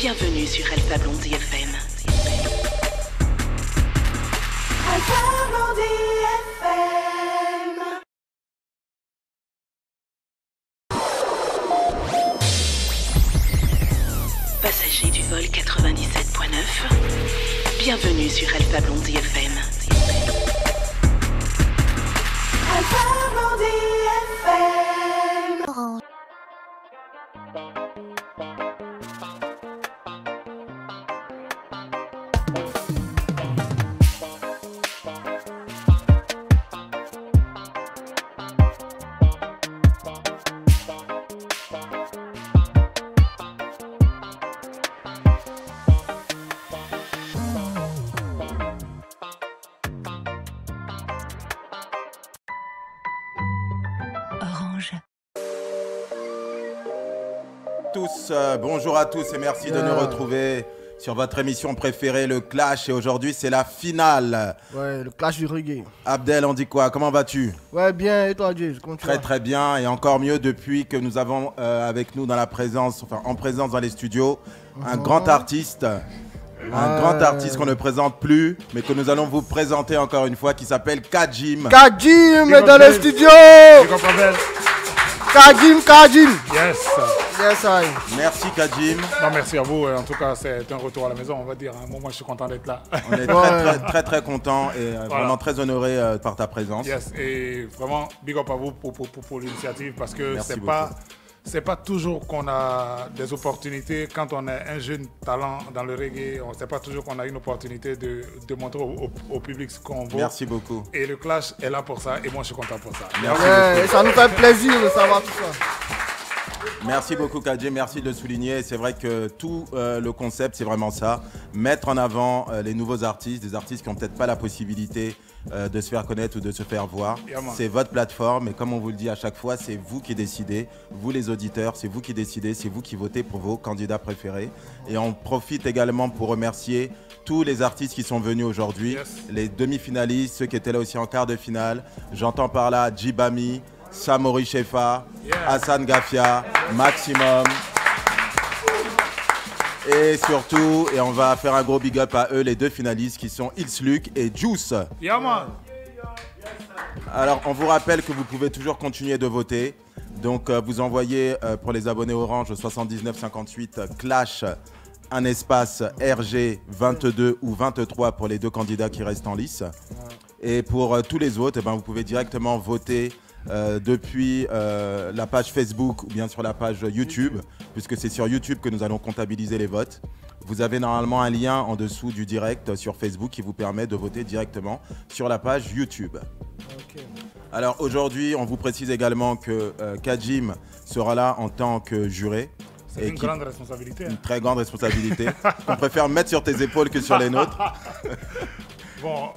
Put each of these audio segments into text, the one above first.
Bienvenue sur Alpha Blondie FM. Alpha Blondie FM. Passagers du vol 97.9, bienvenue sur Alpha Blondie FM. Alpha Blondie FM. Bonjour à tous et merci de nous retrouver sur votre émission préférée, le Clash. Et aujourd'hui, c'est la finale. Ouais, le Clash du reggae. Abdel, on dit quoi? Comment vas-tu? Ouais, bien. Et toi, Jay? Très bien. Et encore mieux depuis que nous avons avec nous dans la présence, enfin en présence dans les studios, un grand artiste. Un grand artiste qu'on ne présente plus, mais que nous allons vous présenter encore une fois, qui s'appelle Kajim. Kajim est dans les studios. Kajim. Yes, I. Merci Kajim. Non, merci à vous. En tout cas, c'est un retour à la maison, on va dire. Moi, je suis content d'être là. On est très content et vraiment très honoré par ta présence. Yes, et vraiment, big up à vous pour l'initiative parce que c'est pas toujours qu'on a des opportunités. Quand on est un jeune talent dans le reggae, on ne sait pas toujours qu'on a une opportunité de montrer au public ce qu'on vaut. Merci beaucoup. Et le Clash est là pour ça et moi, je suis content pour ça. Merci beaucoup. Ça nous fait plaisir de savoir tout ça. Merci beaucoup Kajim, merci de le souligner. C'est vrai que tout le concept, c'est vraiment ça. Mettre en avant les nouveaux artistes, des artistes qui n'ont peut-être pas la possibilité de se faire connaître ou de se faire voir. C'est votre plateforme et comme on vous le dit à chaque fois, c'est vous qui décidez. Vous les auditeurs, c'est vous qui décidez, c'est vous qui votez pour vos candidats préférés. Et on profite également pour remercier tous les artistes qui sont venus aujourd'hui. Les demi-finalistes, ceux qui étaient là aussi en quart de finale. J'entends par là Djibami, Samori Shefa, Hassan Gafia, Maximum. Et surtout, et on va faire un gros big up à eux, les deux finalistes qui sont Ilsluk et Juice. Alors, on vous rappelle que vous pouvez toujours continuer de voter. Donc, vous envoyez pour les abonnés Orange au 7958 Clash un espace RG 22 ou 23 pour les deux candidats qui restent en lice. Et pour tous les autres, vous pouvez directement voter depuis la page Facebook ou bien sur la page YouTube, puisque c'est sur YouTube que nous allons comptabiliser les votes. Vous avez normalement un lien en dessous du direct sur Facebook qui vous permet de voter directement sur la page YouTube. Okay. Alors aujourd'hui, on vous précise également que Kajim sera là en tant que juré. C'est une grande responsabilité. Une très grande responsabilité qu'on préfère mettre sur tes épaules que sur les nôtres. Bon,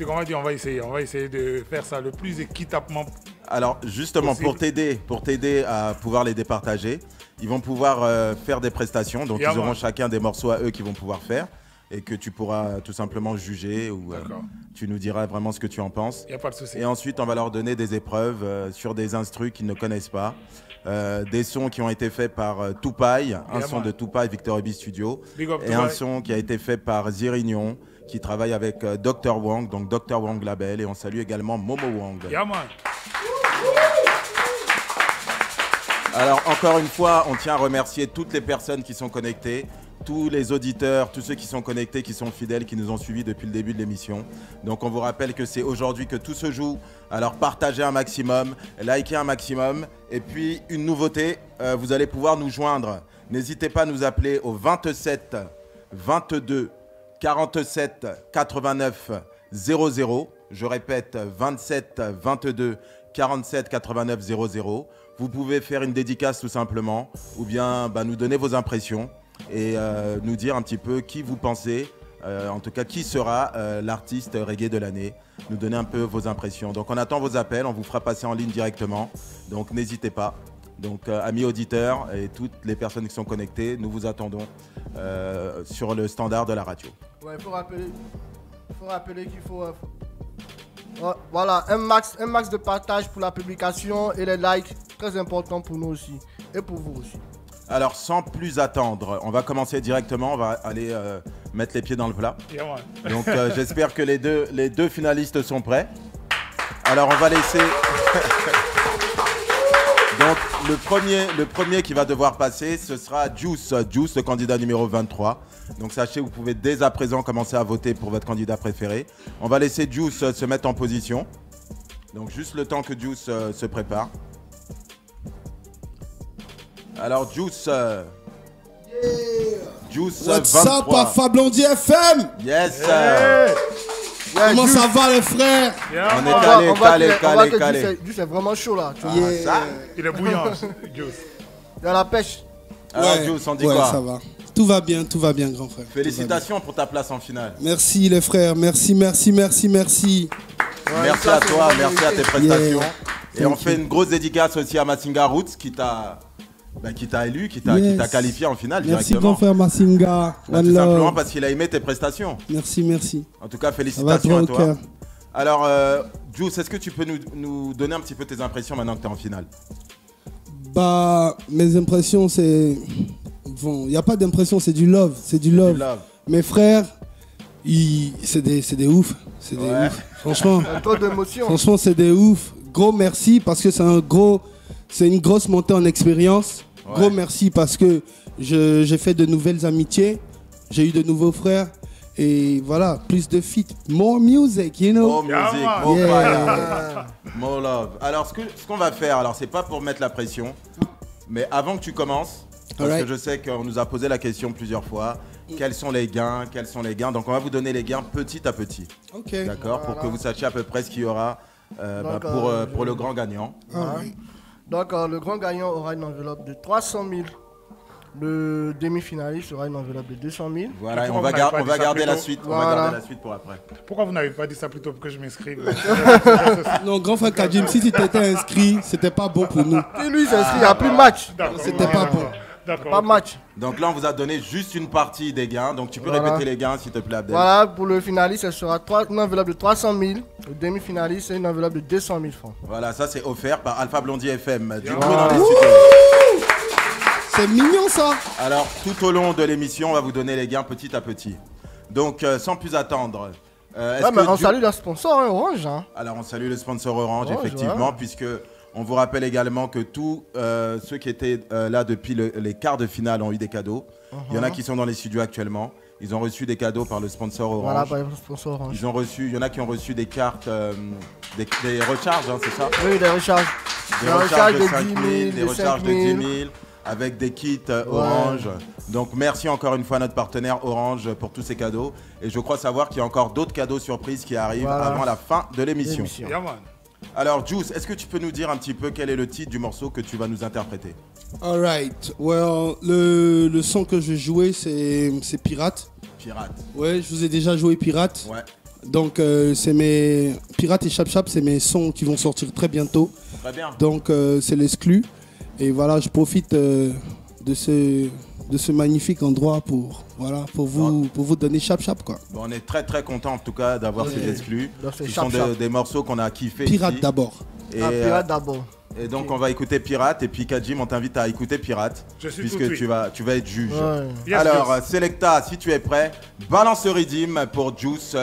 on va essayer de faire ça le plus équitablement. Alors justement, possible. pour t'aider à pouvoir les départager, ils vont pouvoir faire des prestations. Donc ils auront chacun des morceaux à eux qu'ils vont pouvoir faire et que tu pourras tout simplement juger ou tu nous diras vraiment ce que tu en penses. Il n'y a pas de souci. Et ensuite, on va leur donner des épreuves sur des instrus qu'ils ne connaissent pas. Des sons qui ont été faits par Tupai, un son de Tupai Victor Ebi Studio, et un son qui a été fait par Zirignon, qui travaille avec Dr Wong, donc Dr Wong Label, et on salue également Momo Wong. Alors encore une fois, on tient à remercier toutes les personnes qui sont connectées, tous les auditeurs, tous ceux qui sont connectés, qui sont fidèles, qui nous ont suivis depuis le début de l'émission. Donc on vous rappelle que c'est aujourd'hui que tout se joue. Alors partagez un maximum, likez un maximum. Et puis une nouveauté, vous allez pouvoir nous joindre. N'hésitez pas à nous appeler au 27 22 47 89 00. Je répète, 27 22 47 89 00. Vous pouvez faire une dédicace tout simplement ou bien nous donner vos impressions et nous dire un petit peu qui vous pensez, en tout cas qui sera l'artiste reggae de l'année. Nous donner un peu vos impressions. Donc on attend vos appels, on vous fera passer en ligne directement. Donc n'hésitez pas. Donc amis auditeurs et toutes les personnes qui sont connectées, nous vous attendons sur le standard de la radio. Ouais, il faut rappeler qu'il faut... voilà, un max de partage pour la publication et les likes, très important pour nous aussi et pour vous aussi. Alors, sans plus attendre, on va commencer directement. On va aller mettre les pieds dans le plat. Donc, j'espère que les deux finalistes sont prêts. Alors, on va laisser... Donc, le premier qui va devoir passer, ce sera Juice. Juice, le candidat numéro 23. Donc, sachez, vous pouvez dès à présent commencer à voter pour votre candidat préféré. On va laisser Juice se mettre en position. Donc, juste le temps que Juice se prépare. Alors, Juice... Juice What's 23. up, Alpha Blondie FM? Yes. Comment ça va, les frères? On est calé. Juice est vraiment chaud là. Il est bouillant, Juice. Il y a la pêche. Alors, Juice, on dit quoi? Ça va. Tout va bien, grand frère. Félicitations pour ta place en finale. Merci, les frères. Merci. Merci à toi, merci à tes prestations. Et on fait une grosse dédicace aussi à Masinga Roots qui t'a élu, qui t'a qualifié en finale merci directement. Merci grand frère Masinga. Tout simplement parce qu'il a aimé tes prestations. Merci. En tout cas, félicitations à toi. Alors, Juice, est-ce que tu peux nous donner un petit peu tes impressions maintenant que tu es en finale? Mes impressions, c'est... Bon, il n'y a pas d'impression, c'est du love. Mes frères, c'est des ouf. C'est des ouf. Franchement, franchement, c'est des ouf. Gros merci parce que c'est une grosse montée en expérience. Ouais. Gros merci parce que j'ai fait de nouvelles amitiés. J'ai eu de nouveaux frères. Et voilà, plus de feat. More music, you know. More music, more fire, more love. Alors, ce qu'on va faire, alors c'est pas pour mettre la pression, mais avant que tu commences, parce que je sais qu'on nous a posé la question plusieurs fois, quels sont les gains? Donc, on va vous donner les gains petit à petit. Ok. D'accord, pour que vous sachiez à peu près ce qu'il y aura pour le grand gagnant. Donc, le grand gagnant aura une enveloppe de 300 000. Le demi-finaliste aura une enveloppe de 200 000. Voilà, et on va garder la suite. On va garder la suite pour après. Pourquoi vous n'avez pas dit ça plus tôt pour que je m'inscrive? Non, grand frère Kajim, si tu t'étais inscrit, c'était pas bon pour nous. Et lui, il s'est inscrit, il n'y a plus de match. C'était pas bon. Pas de match. Donc là, on vous a donné juste une partie des gains. Donc tu peux répéter les gains, s'il te plaît, Abdel. Voilà, pour le finaliste, ce sera une enveloppe de 300 000. Le demi-finaliste, c'est une enveloppe de 200 000 francs. Voilà, ça c'est offert par Alpha Blondie FM. Du coup, dans les studios. C'est mignon ça. Alors, tout au long de l'émission, on va vous donner les gains petit à petit. Donc, sans plus attendre. On salue le sponsor Orange. Hein. Alors, on salue le sponsor Orange effectivement, puisque on vous rappelle également que tous ceux qui étaient là depuis les quarts de finale ont eu des cadeaux. Il y en a qui sont dans les studios actuellement. Ils ont reçu des cadeaux par le sponsor Orange. Voilà, par le sponsor Orange. Il y en a qui ont reçu des cartes, des recharges, hein, c'est ça? Oui, des recharges. Des recharges de 5 000, des recharges de 10 000. Avec des kits Orange. Donc merci encore une fois à notre partenaire Orange pour tous ces cadeaux. Et je crois savoir qu'il y a encore d'autres cadeaux surprises qui arrivent avant la fin de l'émission. Alors Juice, est-ce que tu peux nous dire un petit peu quel est le titre du morceau que tu vas nous interpréter? Alright, well, le son que je vais jouer c'est Pirate. Ouais, je vous ai déjà joué Pirate. Ouais. Donc c'est mes Pirate et Chap Chap, c'est mes sons qui vont sortir très bientôt. Très bien. Donc c'est l'exclu. Et voilà, je profite de ce magnifique endroit pour vous donner Chap Chap quoi. Bon, on est très très content en tout cas d'avoir ces exclus. Ce sont des morceaux qu'on a kiffé. Pirate d'abord. Pirate d'abord. Et donc on va écouter Pirate et puis Kajim, on t'invite à écouter Pirate puisque tu vas être juge. Ouais. Alors Selecta, si tu es prêt, balance le rythme pour Juice,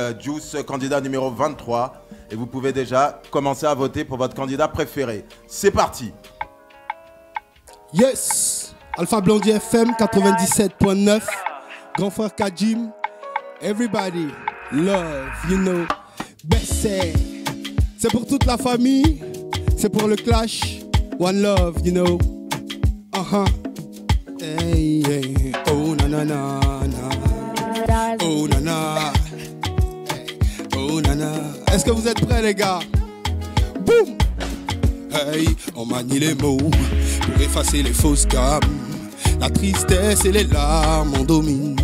candidat numéro 23 et vous pouvez déjà commencer à voter pour votre candidat préféré. C'est parti. Yes, Alpha Blondie FM 97.9, grand frère Kajim, everybody love, you know, Bessé, c'est pour toute la famille, c'est pour le clash, one love, you know, hey, hey, oh na na na na, oh na na, hey, oh na na, est-ce que vous êtes prêts les gars? Boum! Hey, on manie les mots pour effacer les fausses gammes. La tristesse et les larmes on domine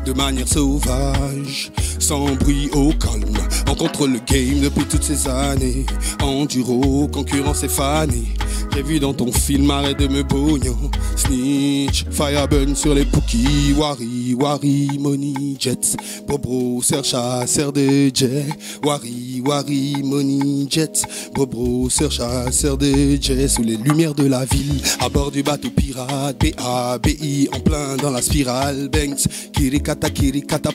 de manière sauvage, sans bruit au calme. On contrôle le game depuis toutes ces années. Enduro, concurrence et fanée. J'ai vu dans ton film, arrête de me pognon. Snitch, Fireburn sur les Pookies. Wari, Money, Jets. Bobro, chasseur de jet. Wari, Money, Jets. Bobro, chasseur de jet. Sous les lumières de la ville, à bord du bateau pirate. B.A.B.I. en plein dans la spirale. Banks, kirikata,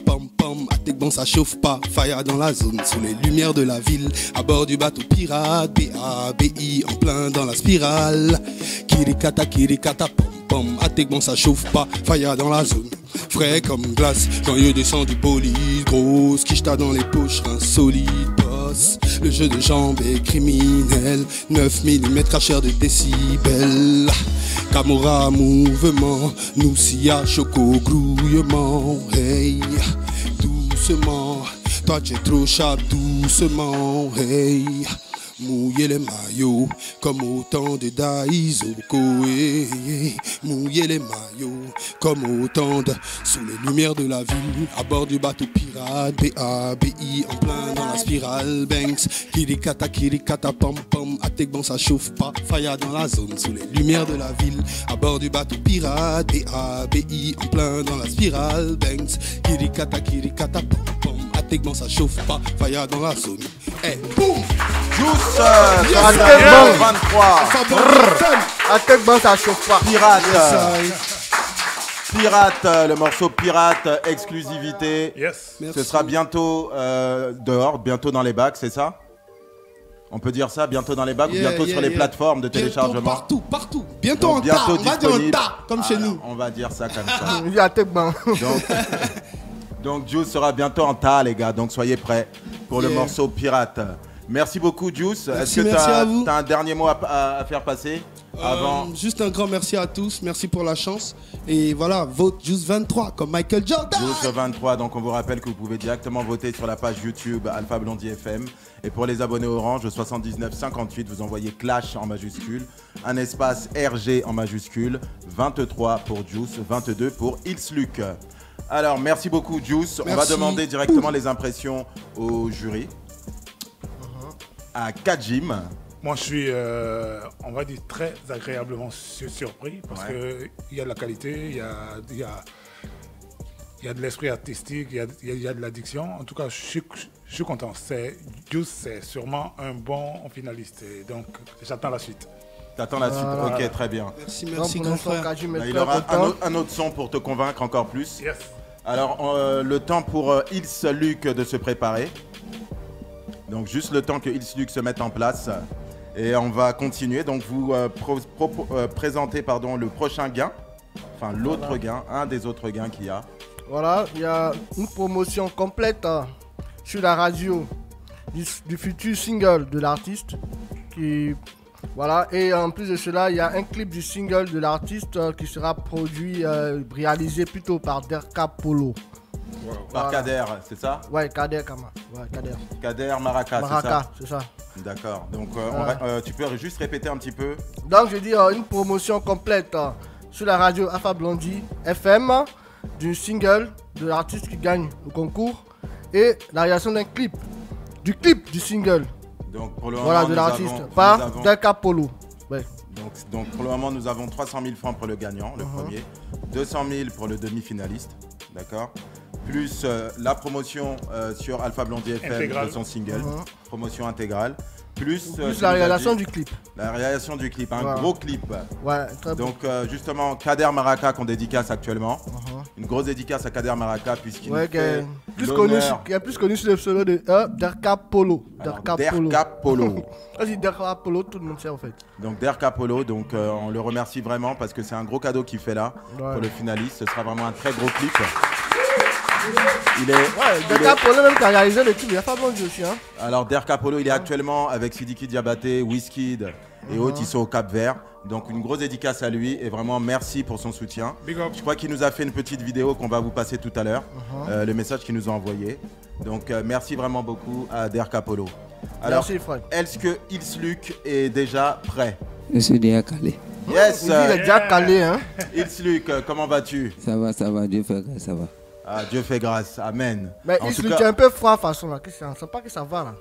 pam pam. Atek bon, ça chauffe pas. Fire dans la zone, sous les lumières de la ville, à bord du bateau pirate. B.A.B.I. en plein dans la spirale. Kirikata, pam pam. Atek bon, ça chauffe pas. Fire dans la zone. Frais comme glace, quand je descends du police. Grosse quicheta dans les poches, un solide boss. Le jeu de jambes est criminel. 9 mm cracheur de décibels. Camora, mouvement. Noussia, choco, grouillement. Hey, doucement. Toi tu es trop chap, doucement. Hey, mouiller les maillots comme autant de Daizoko. Mouiller les maillots comme autant de... Sous les lumières de la ville, à bord du bateau pirate. B.A.B.I. en plein dans la spirale. Banks, kirikata, pam pam. Atek bon, ça chauffe pas. Fire dans la zone, sous les lumières de la ville, à bord du bateau pirate. B.A.B.I. en plein dans la spirale. Banks, kirikata, pam pam. Atek bon, ça chauffe pas. Fire dans la zone. Eh, boum! Juice, Atek bon 23. Atek bon, ça chauffe pas. Pirate, le morceau Pirate, exclusivité. Yes. Ce sera bientôt dehors, bientôt dans les bacs, c'est ça? On peut dire ça, bientôt dans les bacs ou bientôt sur les plateformes de téléchargement? Partout. Bientôt en tas, on va dire en tas, comme chez nous. On va dire ça comme ça. Il y a Atek bon. Donc Juice sera bientôt en tas, les gars, donc soyez prêts pour le morceau Pirate. Merci beaucoup, Juice. Est-ce que tu as un dernier mot à faire passer avant? Juste un grand merci à tous, merci pour la chance. Et voilà, vote Juice 23 comme Michael Jordan. Juice 23, donc on vous rappelle que vous pouvez directement voter sur la page YouTube Alpha Blondie FM. Et pour les abonnés Orange, 7958, vous envoyez Clash en majuscule, un espace RG en majuscule, 23 pour Juice, 22 pour Ilsluc. Alors, merci beaucoup, Juice. On va demander directement les impressions au jury. À Kajim. Moi, je suis, on va dire, très agréablement surpris parce qu'il y a de la qualité, il y a de l'esprit artistique, il y a de l'addiction. En tout cas, je suis content. Juice, c'est sûrement un bon finaliste. Et donc, j'attends la suite. T'attends la suite, ok, très bien. Merci grand frère. Il aura un autre son pour te convaincre encore plus. Yes. Alors, le temps pour Ilsluc de se préparer. Donc, juste le temps que Ilsluc se mette en place. Et on va continuer. Donc, vous présentez le prochain gain. Enfin, l'autre gain, un des autres gains qu'il y a. Voilà, il y a une promotion complète sur la radio du futur single de l'artiste. Voilà, et en plus de cela, il y a un clip du single de l'artiste qui sera produit, réalisé plutôt par Derka Polo. Par Kader, c'est ça? Ouais, Kader Kama. Ouais, Kader. Kader Maraka, c'est ça. D'accord. Donc, tu peux juste répéter un petit peu? Donc, je dis une promotion complète sur la radio Alpha Blondie FM du single de l'artiste qui gagne le concours et la réalisation d'un clip. Du clip du single. Donc, pour le moment, de l'artiste. Par Derka Polo. Ouais. Donc, pour le moment, nous avons 300 000 francs pour le gagnant, le premier. 200 000 pour le demi-finaliste. D'accord? Plus la promotion sur Alpha Blondie FM de son single, promotion intégrale, plus la réalisation du clip. La réalisation du clip, un gros clip. Ouais, très donc justement, Kader Maraka qu'on dédicace actuellement. Une grosse dédicace à Kader Maraka puisqu'il nous fait qui est plus connu sur le pseudo de Derka Polo. Derka Polo. Vas-y, Derka Polo, tout le monde sait en fait. Donc Derka Polo, donc on le remercie vraiment parce que c'est un gros cadeau qu'il fait là pour le finaliste. Ce sera vraiment un très gros clip. Derka Polo même qui a réalisé le clip, il a pas bon jeu aussi. Hein. Alors Derka Polo, il est actuellement avec Sidiki Diabaté, Wizkid et autres, ils sont au Cap Vert. Donc une grosse dédicace à lui et vraiment merci pour son soutien. Je crois qu'il nous a fait une petite vidéo qu'on va vous passer tout à l'heure, le message qu'il nous a envoyé. Donc merci vraiment beaucoup à Derka Polo. Alors, est-ce que Ilsluc est déjà prêt? Je suis déjà calé. Yes. Il est déjà calé. Hein. Ilsluc, comment vas-tu? Ça va, Dieu fait grâce, ça va. Ah, Dieu fait grâce, amen. Mais Ilsluc, tu es un peu froid de toute façon là, je ne sais pas que ça va là.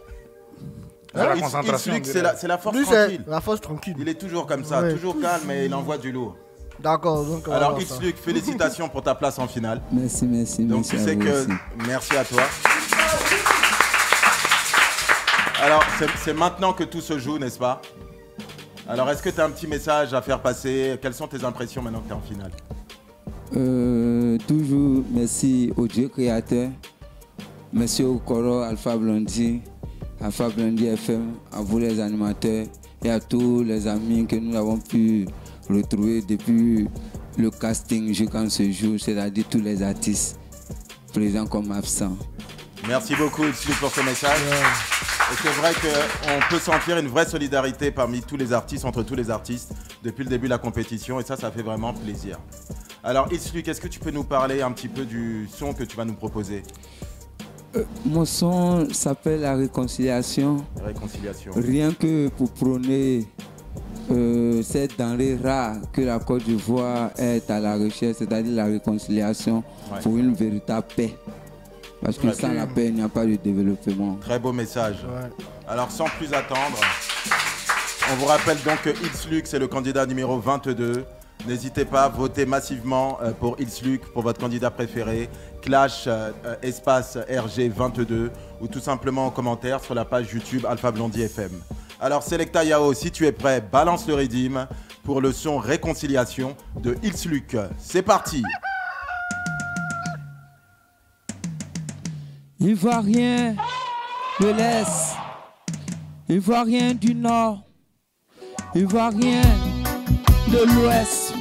C'est la concentration. C'est la force lui, tranquille. La force tranquille. Il est toujours comme ça, toujours calme et il envoie du lourd. D'accord. Donc alors X-Luc, félicitations pour ta place en finale. Merci. Donc merci tu sais que... Merci à toi. Alors c'est maintenant que tout se joue, n'est-ce pas? Alors est-ce que tu as un petit message à faire passer? Quelles sont tes impressions maintenant que tu es en finale? Toujours merci au Dieu créateur. Merci au Coro Alpha Blondy FM, à vous les animateurs et à tous les amis que nous avons pu retrouver depuis le casting jusqu'à ce jour, c'est-à-dire tous les artistes présents comme absents. Merci beaucoup X-Luc pour ce message. Et c'est vrai qu'on peut sentir une vraie solidarité parmi tous les artistes, entre tous les artistes, depuis le début de la compétition et ça fait vraiment plaisir. Alors X-Luc, est-ce que tu peux nous parler un petit peu du son que tu vas nous proposer? Mon son s'appelle La Réconciliation. Rien que pour prôner cette denrée rare que la Côte d'Ivoire est à la recherche, c'est-à-dire la réconciliation pour une véritable paix. Parce que sans la paix, il n'y a pas de développement. Très beau message. Alors sans plus attendre, on vous rappelle donc que X-Luc, c'est le candidat numéro 22. N'hésitez pas à voter massivement pour X-Luc, pour votre candidat préféré, Clash espace RG22 ou tout simplement en commentaire sur la page YouTube Alpha Blondy FM. Alors Selecta Yao, si tu es prêt, balance le rythme pour le son Réconciliation de X-Luc. C'est parti. Ivoirien de l'Est, Ivoirien du Nord, Ivoirien de l'Ouest,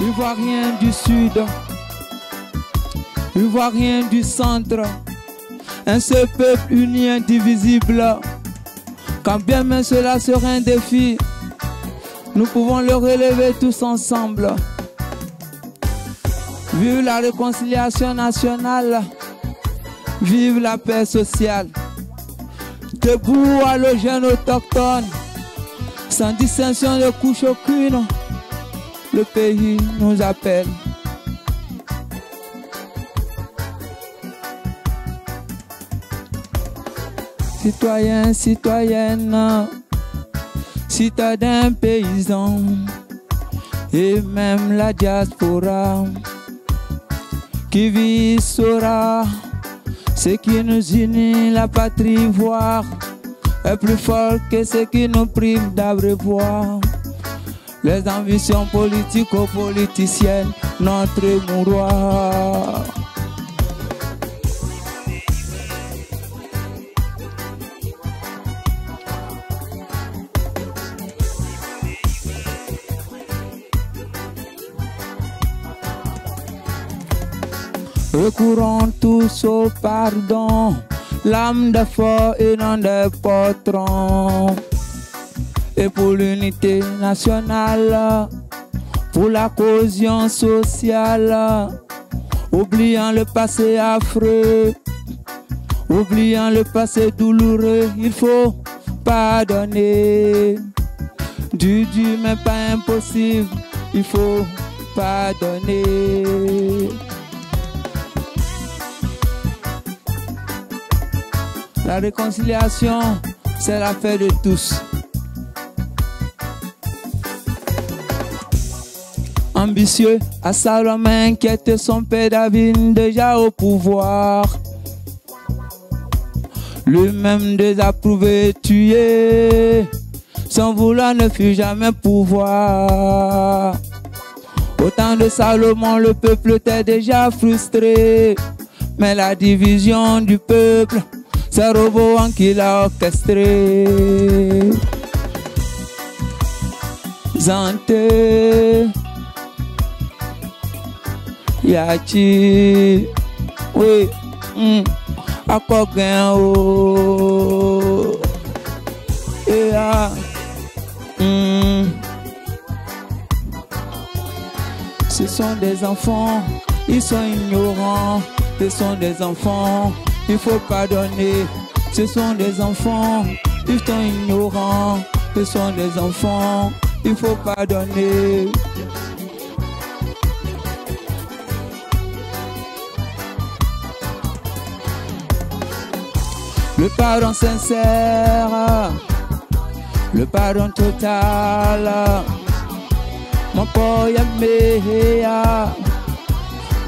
Ivoirien du Sud, Ivoirien du Centre, un seul peuple uni, indivisible. Quand bien même cela serait un défi, nous pouvons le relever tous ensemble. Vive la réconciliation nationale, vive la paix sociale. Debout à nos jeunes autochtones, sans distinction de couche aucune, le pays nous appelle. Citoyens, citoyennes, citadins, paysans, et même la diaspora qui vit saura ce qui nous unit, la patrie ivoire est plus fort que ce qui nous prive d'abreuvoir. Les ambitions politico-politiciennes, notre mouroir. Recourons tous au pardon, l'âme de fort et non de poltron. Et pour l'unité nationale, pour la cohésion sociale, oubliant le passé affreux, oubliant le passé douloureux, il faut pardonner. Dur mais pas impossible, il faut pardonner. La réconciliation, c'est l'affaire de tous. Ambitieux, à Salomon inquiète, son père David déjà au pouvoir. Lui-même désapprouvé, tué, son vouloir ne fut jamais pouvoir. Au temps de Salomon, le peuple était déjà frustré, mais la division du peuple, c'est Roboam qui l'a orchestré. Zante, Yachi, oui, Akogen o, Ea, Ce sont des enfants, ils sont ignorants. Ce sont des enfants, il faut pardonner. Ce sont des enfants, ils sont ignorants. Ce sont des enfants, il faut pardonner. Le pardon sincère, le pardon total. Mon boy aimé,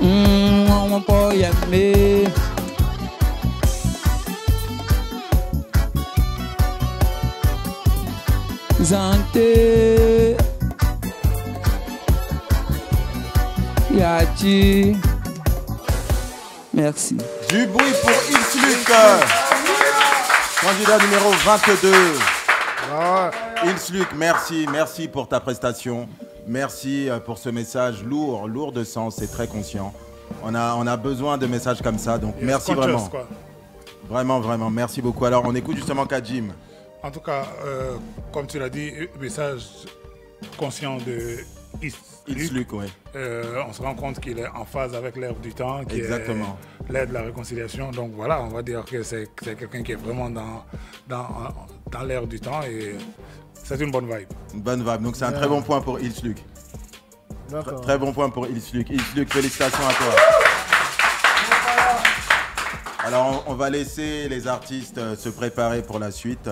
mon boy aimé. Santé, Yati. Merci. Du bruit pour Ilsluc, candidat numéro 22. Ilsluc, merci pour ta prestation. Merci pour ce message lourd de sens et très conscient. On a besoin de messages comme ça, donc merci vraiment. Vraiment, merci beaucoup. Alors, on écoute justement Kajim. En tout cas, comme tu l'as dit, message conscient de Ilsluc. Oui. On se rend compte qu'il est en phase avec l'ère du temps, qui Exactement. est l'ère de la réconciliation. Donc voilà, on va dire que c'est quelqu'un qui est vraiment dans l'ère du temps et c'est une bonne vibe. Une bonne vibe, donc c'est un très bon point pour Ilsluc. Très bon point pour Ilsluc. Ilsluc, félicitations à toi. Alors on va laisser les artistes se préparer pour la suite.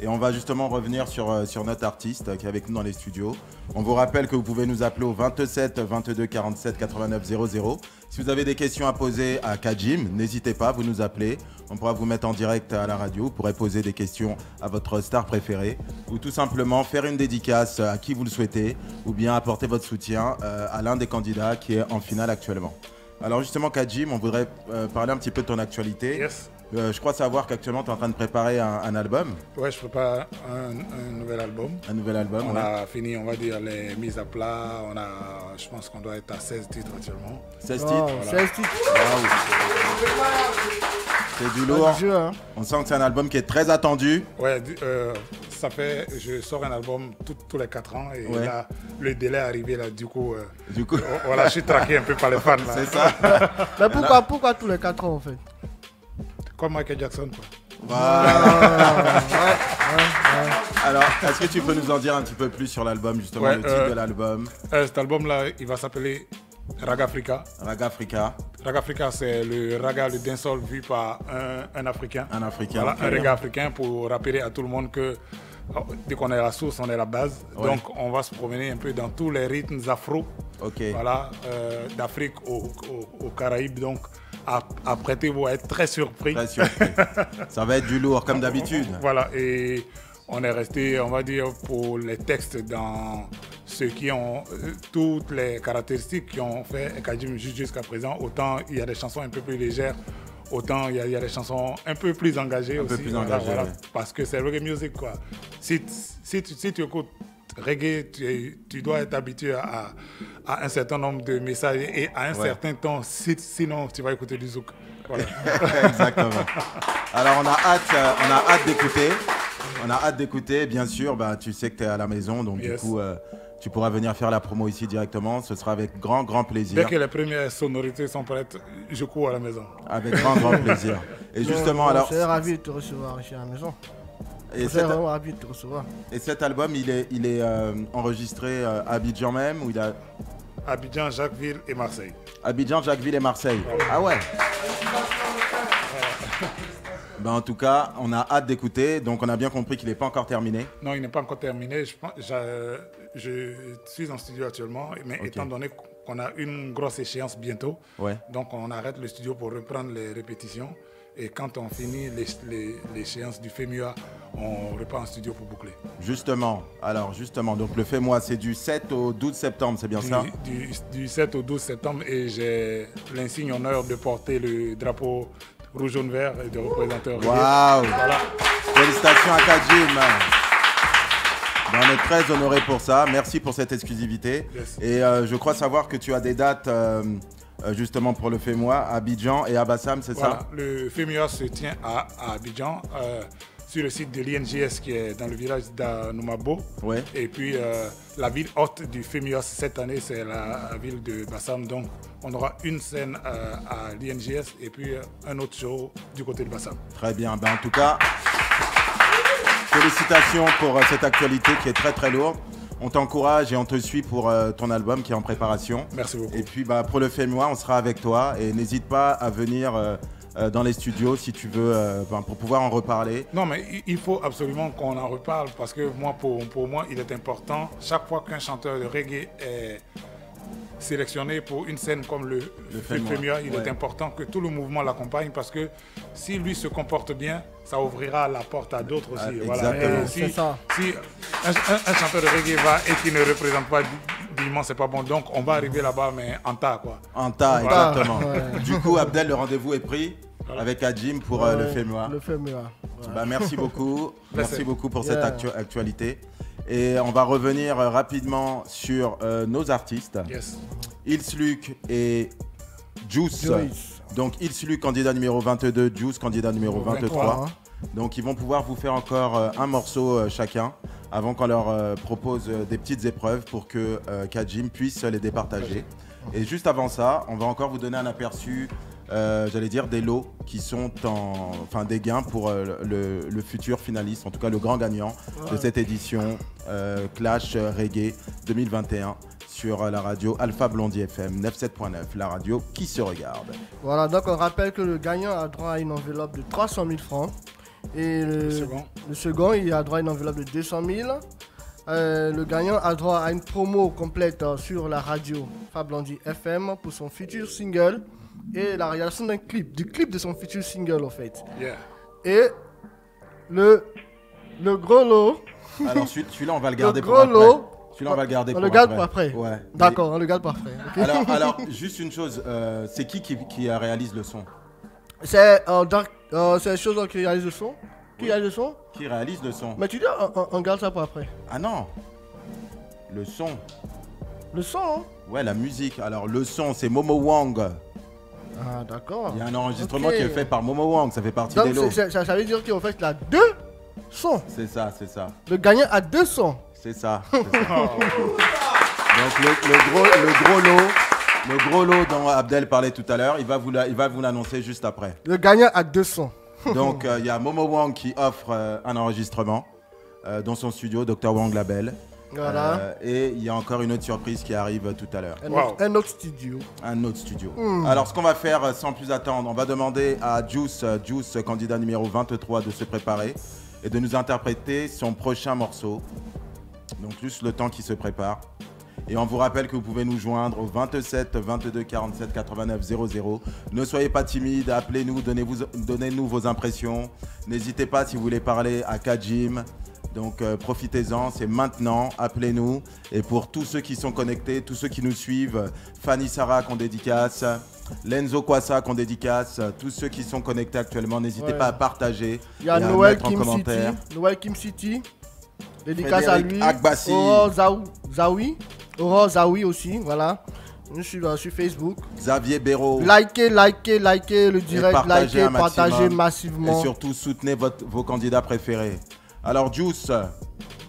Et on va justement revenir sur notre artiste qui est avec nous dans les studios. On vous rappelle que vous pouvez nous appeler au 27 22 47 89 00. Si vous avez des questions à poser à Kajim, n'hésitez pas, vous nous appelez. On pourra vous mettre en direct à la radio. Vous pourrez poser des questions à votre star préférée. Ou tout simplement faire une dédicace à qui vous le souhaitez. Ou bien apporter votre soutien à l'un des candidats qui est en finale actuellement. Alors justement Kajim, on voudrait parler un petit peu de ton actualité. Yes. Je crois savoir qu'actuellement tu es en train de préparer un album. Ouais, je prépare un nouvel album. Un nouvel album. On a fini, on va dire, les mises à plat. Je pense qu'on doit être à 16 titres actuellement. 16 titres. Voilà. 16 titres. C'est du lourd. Jeu, hein. On sent que c'est un album qui est très attendu. Ouais, je sors un album tous les 4 ans et là, le délai est arrivé là, du coup, voilà, je suis traqué un peu par les fans. C'est ça. Mais pourquoi tous les 4 ans en fait? Comme Michael Jackson, quoi. Voilà. Alors, est-ce que tu peux nous en dire un petit peu plus sur l'album, justement, le titre de l'album? Cet album-là, il va s'appeler Raga Africa. Raga Africa. Raga Africa, c'est le raga, le dancehall vu par un Africain. Un Africain. Voilà, un reggae africain pour rappeler à tout le monde que dès qu'on est la source, on est la base. Ouais. Donc, on va se promener un peu dans tous les rythmes afro. Voilà, d'Afrique aux Caraïbes. Donc, apprêtez-vous à être très surpris. Très surpris. Ça va être du lourd, comme d'habitude. Voilà, et on est resté, on va dire, pour les textes dans ceux qui ont toutes les caractéristiques qui ont fait Kajim jusqu'à présent. Autant il y a des chansons un peu plus légères, autant il y a des chansons un peu plus engagées aussi. Un peu plus engagées, voilà, parce que c'est reggae music, quoi. Si tu écoutes reggae, tu dois être habitué à un certain nombre de messages et à un certain temps, sinon tu vas écouter du zouk. Voilà. Exactement. Alors on a hâte d'écouter. On a hâte d'écouter, bien sûr. Bah, tu sais que tu es à la maison, donc du coup, tu pourras venir faire la promo ici directement. Ce sera avec grand plaisir. Dès que les premières sonorités sont prêtes, je cours à la maison. Avec grand plaisir. Et justement, alors. Je serais ravi de te recevoir ici à la maison. Et vraiment ravi de te recevoir. Et cet album, il est enregistré à Abidjan même ou il a... Abidjan, Jacquesville et Marseille. Abidjan, Jacquesville et Marseille. Ah ouais. Ben en tout cas, on a hâte d'écouter. Donc on a bien compris qu'il n'est pas encore terminé. Non, il n'est pas encore terminé. Je suis en studio actuellement, mais étant donné qu'on a une grosse échéance bientôt, donc on arrête le studio pour reprendre les répétitions. Et quand on finit l'échéance du FEMUA, on repart en studio pour boucler. Justement, donc le FEMUA, c'est du 7 au 12 septembre, c'est bien ça? Du 7 au 12 septembre, et j'ai l'insigne honneur de porter le drapeau rouge, jaune, vert et de représenter. Waouh! Voilà. Félicitations à Kajim. On est très honorés pour ça. Merci pour cette exclusivité. Yes. Et je crois savoir que tu as des dates justement pour le FEMUA à Abidjan et à Bassam, c'est ça? Le FEMUA se tient à Abidjan, sur le site de l'INGS qui est dans le village d'Anoumabo. Ouais. Et puis la ville hôte du FEMUA cette année, c'est la ville de Bassam. Donc on aura une scène à l'INGS et puis un autre show du côté de Bassam. Très bien. Ben, en tout cas, félicitations pour cette actualité qui est très lourde. On t'encourage et on te suit pour ton album qui est en préparation. Merci beaucoup. Et puis pour le FEMUA, on sera avec toi et n'hésite pas à venir dans les studios si tu veux, pour pouvoir en reparler. Non, mais il faut absolument qu'on en reparle parce que pour moi, il est important, chaque fois qu'un chanteur de reggae est sélectionné pour une scène comme le FEMUA, il est important que tout le mouvement l'accompagne parce que si lui se comporte bien, ça ouvrira la porte à d'autres aussi. Exactement. Si un chanteur de reggae va et qui ne représente pas dignement, c'est pas bon. Donc on va arriver là-bas, mais en tas, quoi. En tas, exactement. Du coup, Abdel, le rendez-vous est pris avec Adjim pour le FEMUA. Le FEMUA. Merci beaucoup. Merci beaucoup pour cette actualité. Et on va revenir rapidement sur nos artistes. Yes. Ilsluc et Juice. Donc Ilsluc, candidat numéro 22, Juice, candidat numéro 23. Donc ils vont pouvoir vous faire encore un morceau chacun avant qu'on leur propose des petites épreuves pour que Kadjim puisse les départager. Et juste avant ça, on va encore vous donner un aperçu, j'allais dire des lots qui sont des gains pour le futur finaliste, en tout cas le grand gagnant de cette édition Clash Reggae 2021 sur la radio Alpha Blondie FM 97.9, la radio qui se regarde. Voilà, donc on rappelle que le gagnant a droit à une enveloppe de 300 000 francs et le second il a droit à une enveloppe de 200 000. Le gagnant a droit à une promo complète sur la radio Alpha Blondie FM pour son futur single et la réalisation du clip de son futur single en fait. Yeah. Et le gros lot. Alors celui-là on va le garder pour après. Celui-là on va le garder pour après. On le garde pour après. Ouais. D'accord, on le garde pour après. Okay. Alors juste une chose, c'est qui réalise le son? C'est chose qui réalise le son. Qui réalise le son? Qui réalise le son? Mais tu dis on garde ça pour après. Ah non. Le son. Le son hein? Ouais, la musique. Alors le son c'est Momo Wang. Ah d'accord. Il y a un enregistrement qui est fait par Momo Wang, ça fait partie des lots. Ça veut dire qu'en fait il a 2 sons. C'est ça. Le gagnant a 2 sons. C'est ça. Donc le gros lot dont Abdel parlait tout à l'heure, il va vous l'annoncer juste après. Le gagnant a 2 sons. Donc il y a Momo Wang qui offre un enregistrement dans son studio, Dr Wang Label. Voilà. Et il y a encore une autre surprise qui arrive tout à l'heure. Un autre studio. Alors ce qu'on va faire sans plus attendre, on va demander à Juice, candidat numéro 23, de se préparer et de nous interpréter son prochain morceau. Donc juste le temps qui se prépare. Et on vous rappelle que vous pouvez nous joindre au 27 22 47 89 00. Ne soyez pas timide, appelez-nous, donnez-nous vos impressions. N'hésitez pas si vous voulez parler à Kadjim. Donc profitez-en, c'est maintenant, appelez-nous. Et pour tous ceux qui sont connectés, tous ceux qui nous suivent, Fanny Sarah qu'on dédicace, Lenzo Kwasa qu'on dédicace, tous ceux qui sont connectés actuellement, n'hésitez pas à partager. Il y a Noël Kim City. Dédicace à lui. Agbassi. Aurore Zawi aussi, voilà. Je suis sur Facebook. Xavier Béraud. Likez le direct, partagez massivement. Et surtout, soutenez vos candidats préférés. Alors, Juice.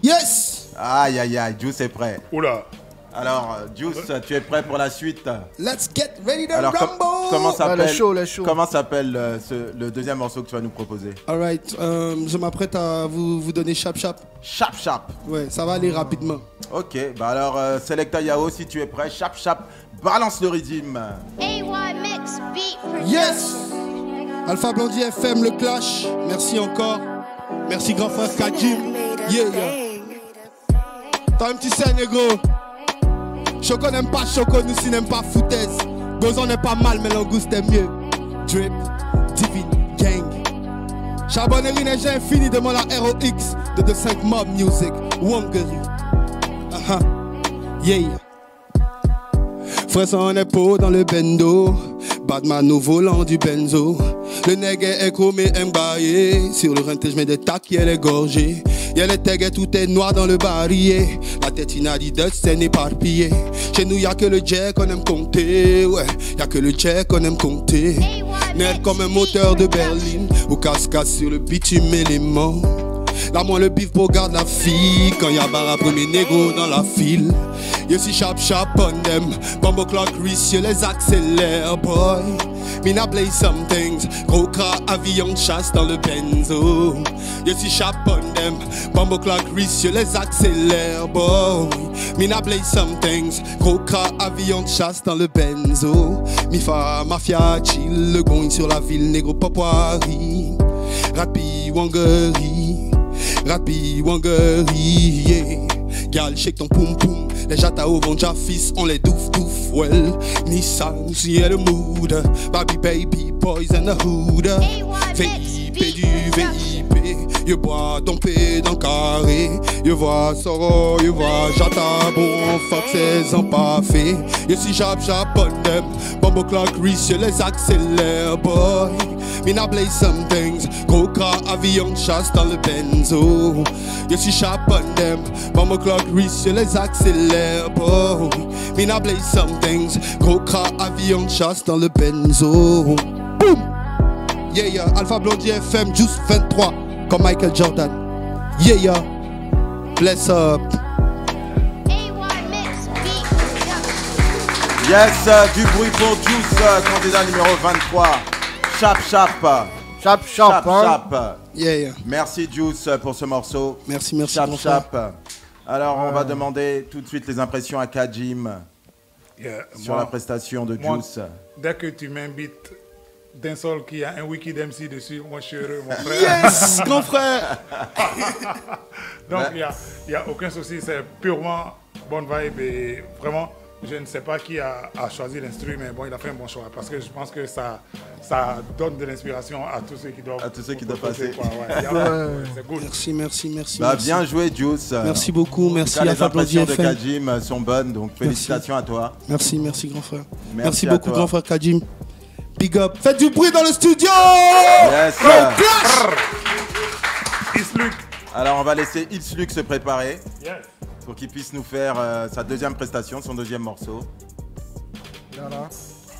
Yes. Aïe, Juice est prêt. Oula. Alors, Juice, tu es prêt pour la suite? Let's get ready to rumble. Comment s'appelle le deuxième morceau que tu vas nous proposer? Alright, je m'apprête à vous donner Chap Chap. Chap Chap. Ouais, ça va aller rapidement. Ok, bah alors Selecta Yao, si tu es prêt, Chap Chap, balance le rythme. Yes. Alpha Blondie FM, le Clash. Merci encore. Merci grand frère Kadjim. Yeah. T'as un petit scène, négro. Choco n'aime pas Choco, nous si n'aime pas foutaise. Gozon n'est pas mal, mais l'angouste est mieux. Drip, Divine, Gang. Charbonnerie neige infini, demande la ROX. De 2-5 Mob Music, Wongery. Yeah. Frère son épaule dans le bendo. Badman au volant du benzo. Le nègre est chromé, embaillé. Sur le renté, je mets des tacs, y'a les gorgées. Y'a les tags, tout est noir dans le barillet. La tête inadidette, c'est éparpillé. Chez nous, y'a que le jet qu'on aime compter. Ouais, y'a que le jet qu'on aime compter. Net comme un moteur de berline. Ou casse-casse sur le bitume élément. Là, moi, le bif pour garde la fille. Quand y'a barra premier négro dans la file. You see sharp on them. Bumble clock Reese, you les accélère, boy. Mina blaze some things. Gros cras, avion de chasse dans le benzo. You see sharp on them. Bumble clock Reese, you les accélère, boy. Mina blaze some things. Gros cras, avion de chasse dans le benzo. Mifa, mafia, chill, le going sur la ville, négro papoiri. Rapi, wangeri. Rapi, wangeri, yeah. Gal, shake ton poum poum. Les jatas au vent fils, on les douf douf, well. Nissan, si elle mood. Baby baby, boys and the hood. VIP du VIP. You bois ton P dans le carré. You vois Soro, you vois jata. Bon, fuck ces empaffés. You see jab on them. Bumble clock Reese, you les accélère, boy. Mina blaze some things. Gros cras, avion de chasse dans le benzo. You see sharp on them. Bumble clock Reese, you les accélère, boy. Mina blaze some things. Gros cras, avion de chasse dans le benzo. Boom! Yeah, yeah. Alpha Blondie FM, Juice 23. Comme Michael Jordan. Yeah, yeah. Bless up. Yes, du bruit pour Juice, candidat numéro 23. Chap. Yeah, yeah. Merci Juice pour ce morceau. Merci. Chap. Alors on va demander tout de suite les impressions à Kajim sur la prestation de Juice. Dès que tu m'invites d'un sol qui a un wiki d'MC dessus, moi je suis heureux, mon frère. Yes, grand frère. Donc il n'y a aucun souci, c'est purement bonne vibe et vraiment. Je ne sais pas qui a choisi l'instru, mais bon, il a fait un bon choix parce que je pense que ça donne de l'inspiration à tous ceux qui doivent, passer. C'est good. Merci. Bah, bien joué, Juice. Merci beaucoup, merci à Alpha Les impressions Blondie de FM. Kajim sont bonnes, donc félicitations à toi. Merci, grand frère. Merci beaucoup, toi. grand frère Kajim. Big up. Faites du bruit dans le studio. Yes. Clash. Isluk. Alors, on va laisser Isluk se préparer. Yes. Pour qu'il puisse nous faire sa deuxième prestation, son deuxième morceau. Voilà.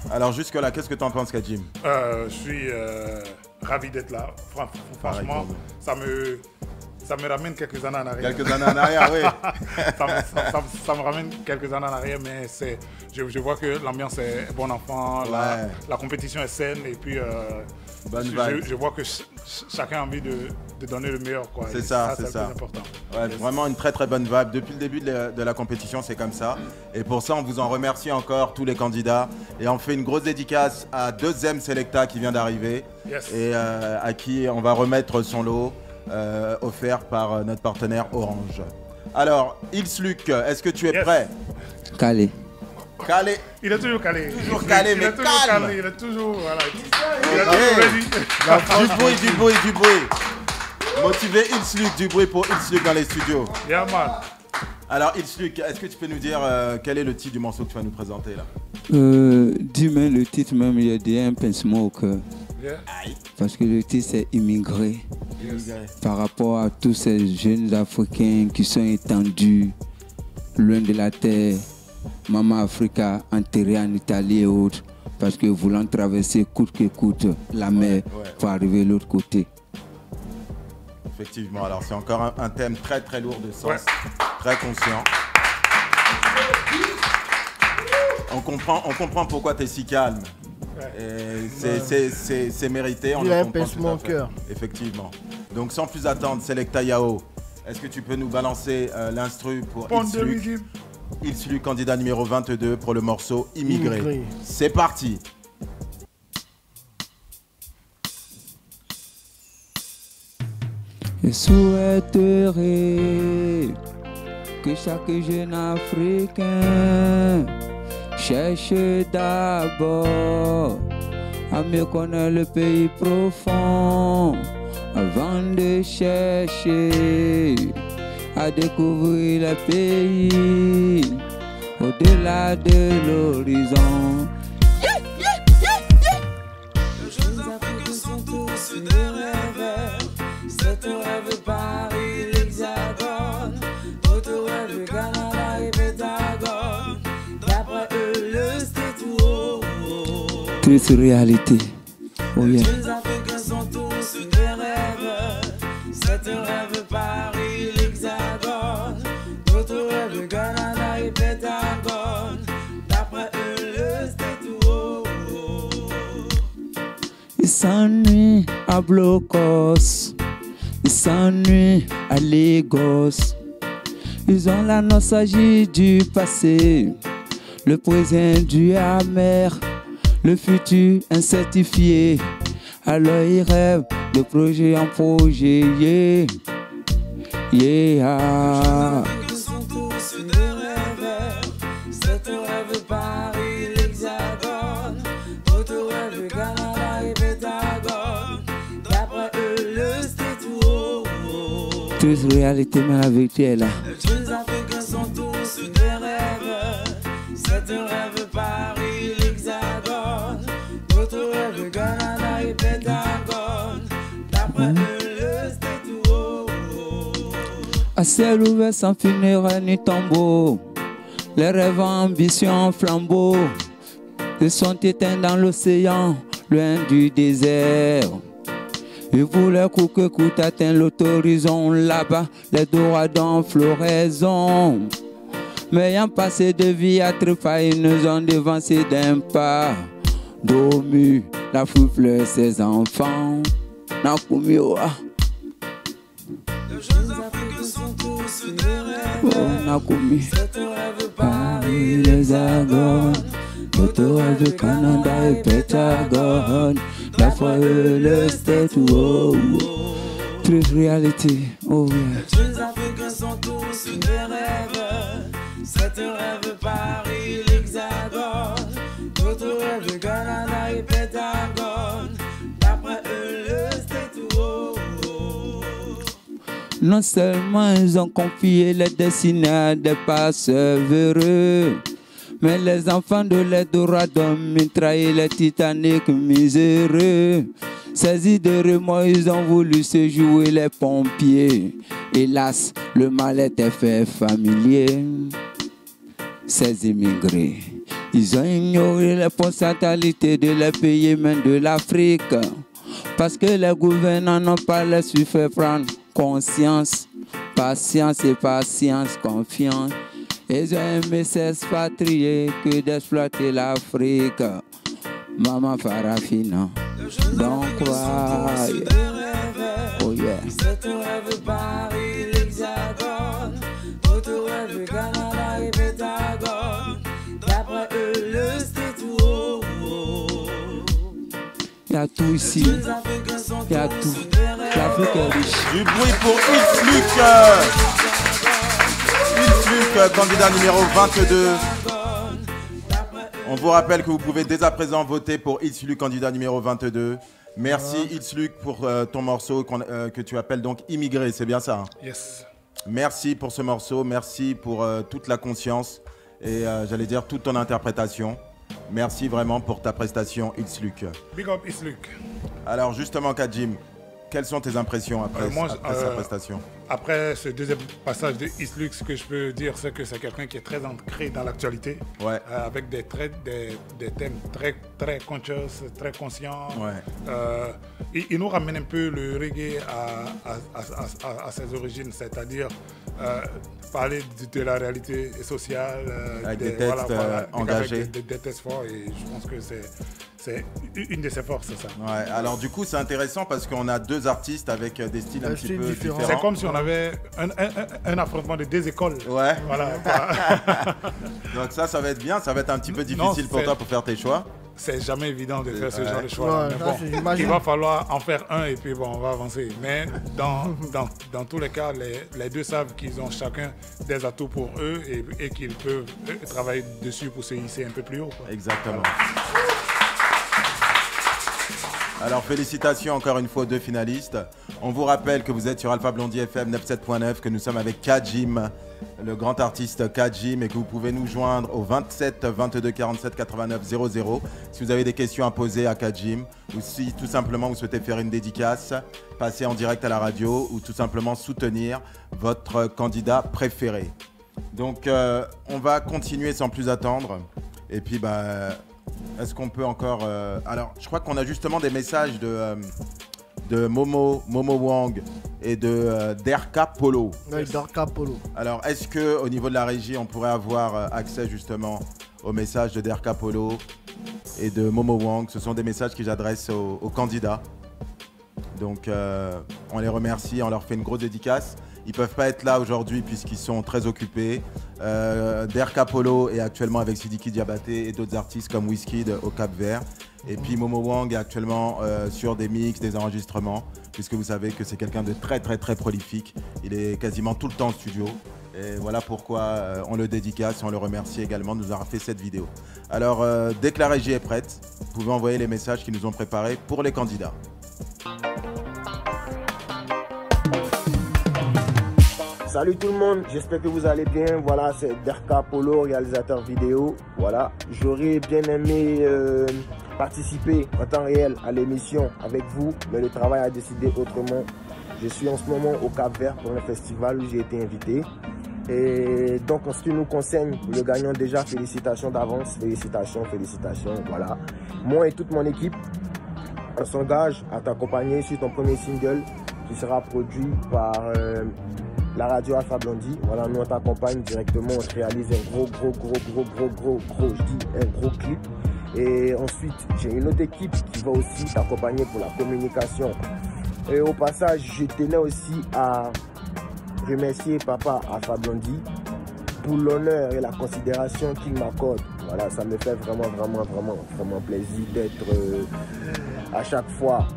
Alors jusque-là, qu'est-ce que tu en penses, Kajim? Je suis ravi d'être là. Franchement, ça me ramène quelques années en arrière. Quelques années en arrière, oui. ça me ramène quelques années en arrière, mais je vois que l'ambiance est bon enfant, la compétition est saine et puis je vois que chacun a envie de donner le meilleur. C'est ça. C'est le plus important. Ouais, vraiment une très bonne vibe. Depuis le début de la compétition, c'est comme ça. Et pour ça, on vous en remercie encore, tous les candidats. Et on fait une grosse dédicace à 2M Selecta qui vient d'arriver. Yes. Et à qui on va remettre son lot offert par notre partenaire Orange. Alors, Isluk, est-ce que tu es prêt? Calé. Il est toujours calé. Toujours calé, mais calme. Il est toujours, voilà. Du bruit. Motiver Isluk, du bruit pour Isluk dans les studios. Yeah, man. Alors, Isluk, est-ce que tu peux nous dire quel est le titre du morceau que tu vas nous présenter là? Dis-moi le titre même, il y a déjà un pincement au cœur. Yeah. Parce que le titre c'est Immigré. Par rapport à tous ces jeunes Africains qui sont étendus loin de la terre, Maman Africa enterrée en Italie et autres, parce que voulant traverser coûte que coûte la mer pour arriver de l'autre côté. Effectivement, alors c'est encore un thème très lourd de sens, très conscient. On comprend pourquoi tu es si calme. C'est mérité. Il a un pincement au cœur. Effectivement. Donc sans plus attendre, Selecta Yao, est-ce que tu peux nous balancer l'instru pour Isluk, candidat numéro 22 pour le morceau Immigré. C'est parti. Je souhaiterais que chaque jeune Africain cherche d'abord à mieux connaître le pays profond avant de chercher à découvrir le pays au-delà de l'horizon. Les jeunes Africains sont tous des rêveurs. C'est ton rêve Paris, l'Hexagone. Notre rêve Canada et Pentagone. D'après eux, le c'est tout. Triste réalité. Oh yeah. Les jeunes Africains sont tous des rêveurs. C'est Certains rêvent Paris, l'Hexagone. D'autres rêvent Canada et Pentagone. D'après eux, le state haut. Ils s'ennuient à Blocos. Ils s'ennuient à Lagos. Ils ont la nostalgie du passé, le présent du amer, le futur incertifié. Alors ils rêvent de projet en projet, yeah, yeah. Ils sont tous des rêveurs. Certains rêvent Paris, l'Hexagone. D'autres rêvent Canada et Pentagone. D'après eux, le state haut. Toute réalité, mais la vérité est là. Les Africains sont tous des rêveurs. Certains rêvent Paris, l'Hexagone. D'autres rêvent Canada et Pentagone. D'après eux, le state haut. À ciel ouvert sans funérailles ni tombeau, les rêves ambitions flambeaux se sont éteints dans l'océan, loin du désert. Ils voulaient que coûte atteint l'horizon là-bas, les douradons floraison. Mais ayant passé de vie à trépas, ils nous ont devancé d'un pas. Dormu, la foule pleure ses enfants. Nakumioa. Les jeunes Africains sont tous des rêveurs. Nakumi. Certains rêvent Paris, l'Hexagone. D'autres rêvent Canada et Pentagone. La fois le state wow. Truth reality, oh yeah. Les jeunes Africains sont tous des rêveurs. Certains rêvent Paris, l'Hexagone. D'autres rêvent Canada et Pentagone. D'après eux, le state haut. Non seulement ils ont confié les destinées à des passeurs véreux, mais les enfants de l'Eldorado mitraillent les Titanic miséreux. Saisis de remords, ils ont voulu se jouer les pompiers. Hélas, le mal était fait familier. Ces immigrés, ils ont ignoré les potentialités de les pays même de l'Afrique. Parce que les gouvernants n'ont pas su faire prendre conscience. Patience et patience, confiance. Ils ont aimé s'expatrier que d'exploiter l'Afrique. Maman Farafina, donc quoi? Oh yeah. Certains rêvent Paris, l'Hexagone. D'autres rêvent Canada et Pentagone. D'après eux, le state haut. Il y a tout ici. Il y a tout. L'Afrique est riche. Du bruit pour Itzluck. Itzluck, candidat numéro 22. On vous rappelle que vous pouvez dès à présent voter pour Itzluck, candidat numéro 22. Merci Itzluck pour ton morceau que tu appelles donc Immigré, c'est bien ça hein? Yes. Merci pour ce morceau, merci pour toute la conscience et j'allais dire toute ton interprétation. Merci vraiment pour ta prestation Itzluck. Big up Itzluck. Alors justement Kadjim, quelles sont tes impressions après sa prestation? Après ce deuxième passage de Itzluck, ce que je peux dire, c'est que c'est quelqu'un qui est très ancré dans l'actualité, ouais. Avec des thèmes très conscious, très conscients. Ouais. Il nous ramène un peu le reggae à ses origines, c'est-à-dire parler de la réalité sociale, avec des textes engagés. Avec des textes forts, et je pense que c'est une de ses forces, c'est ça. Ouais, alors du coup c'est intéressant parce qu'on a deux artistes avec des styles un petit peu différents. C'est comme si on avait un affrontement de deux écoles. Ouais. Voilà. Donc ça va être bien, ça va être un petit peu difficile pour toi pour faire tes choix. C'est jamais évident de faire ce genre de choix. Ouais, mais bon, il va falloir en faire un et puis bon, on va avancer. Mais dans tous les cas, les deux savent qu'ils ont chacun des atouts pour eux et qu'ils peuvent travailler dessus pour se hisser un peu plus haut. Quoi. Exactement. Voilà. Alors félicitations encore une fois aux deux finalistes. On vous rappelle que vous êtes sur Alpha Blondie FM 97.9, que nous sommes avec Kadjim, le grand artiste Kadjim, et que vous pouvez nous joindre au 27 22 47 89 00 si vous avez des questions à poser à Kadjim, ou si tout simplement vous souhaitez faire une dédicace, passer en direct à la radio, ou tout simplement soutenir votre candidat préféré. Donc on va continuer sans plus attendre. Et puis est-ce qu'on peut encore... Alors, je crois qu'on a justement des messages de Momo Wang et de Derka Polo. Oui, Derka Polo. Alors, est-ce qu'au niveau de la régie, on pourrait avoir accès justement aux messages de Derka Polo et de Momo Wang? Ce sont des messages que j'adresse aux candidats. Donc, on les remercie, on leur fait une grosse dédicace. Ils ne peuvent pas être là aujourd'hui puisqu'ils sont très occupés. Derka Polo est actuellement avec Sidiki Diabaté et d'autres artistes comme Wizkid au Cap-Vert. Et puis Momo Wang est actuellement sur des mix, des enregistrements, puisque vous savez que c'est quelqu'un de très prolifique. Il est quasiment tout le temps en studio. Et voilà pourquoi on le dédicace et on le remercie également de nous avoir fait cette vidéo. Alors, dès que la régie est prête, vous pouvez envoyer les messages qu'ils nous ont préparés pour les candidats. Salut tout le monde, j'espère que vous allez bien. Voilà, c'est Derka Polo, réalisateur vidéo. Voilà, j'aurais bien aimé participer en temps réel à l'émission avec vous, mais le travail a décidé autrement. Je suis en ce moment au Cap-Vert pour un festival où j'ai été invité. Et donc en ce qui nous concerne, le gagnant déjà, félicitations d'avance, félicitations, voilà. Moi et toute mon équipe, on s'engage à t'accompagner sur ton premier single qui sera produit par la radio Alpha Blondy. Voilà, nous on t'accompagne directement, on te réalise un gros, je dis un gros clip. Et ensuite, j'ai une autre équipe qui va aussi t'accompagner pour la communication. Et au passage, je tenais aussi à remercier Papa Alpha Blondy pour l'honneur et la considération qu'il m'accorde. Voilà, ça me fait vraiment plaisir d'être à chaque fois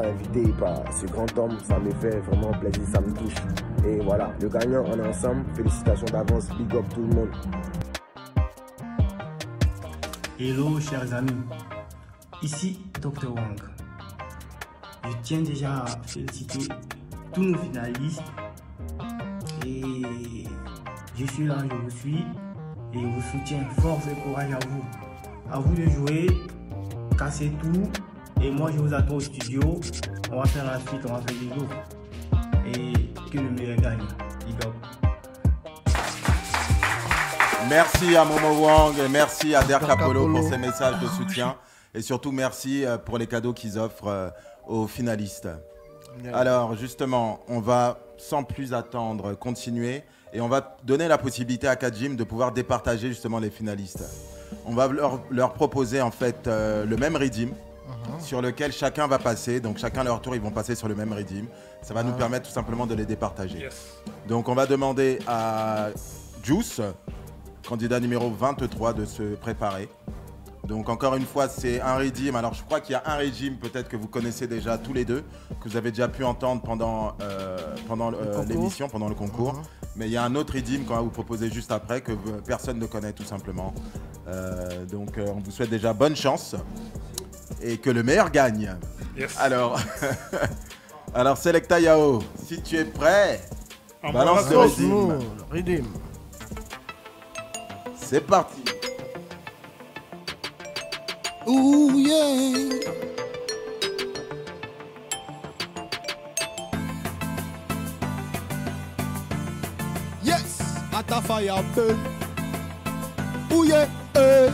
invité par ce grand homme. Ça me fait vraiment plaisir, ça me touche. Et voilà, le gagnant, on est ensemble. Félicitations d'avance, big up tout le monde. Hello chers amis, ici Dr Wang. Je tiens déjà à féliciter tous nos finalistes et je suis là, je vous suis et je vous soutiens. Force et courage à vous. À vous de jouer, cassez tout et moi je vous attends au studio. On va faire la suite, on va faire des jours et que le meilleur gagne. Big up. Merci à Momo Wang, merci à Derka Polo pour ces messages de soutien et surtout merci pour les cadeaux qu'ils offrent aux finalistes. Alors justement, on va sans plus attendre continuer et on va donner la possibilité à Kajim de pouvoir départager justement les finalistes. On va leur proposer en fait le même redeem sur lequel chacun va passer, donc chacun à leur tour ils vont passer sur le même redeem. Ça va nous permettre tout simplement de les départager. Yes. Donc on va demander à Juice, candidat numéro 23, de se préparer. Donc encore une fois, c'est un redeem. Alors je crois qu'il y a un redeem peut-être que vous connaissez déjà tous les deux, que vous avez déjà pu entendre pendant l'émission, pendant le concours. Mais il y a un autre redeem qu'on va vous proposer juste après, que personne ne connaît tout simplement. Donc on vous souhaite déjà bonne chance et que le meilleur gagne. Yes. Alors, alors Selecta Yao, si tu es prêt, balance le redeem. C'est parti. Ooh, yeah. Yes, à ta fire burn. Ooh, yeah, hey.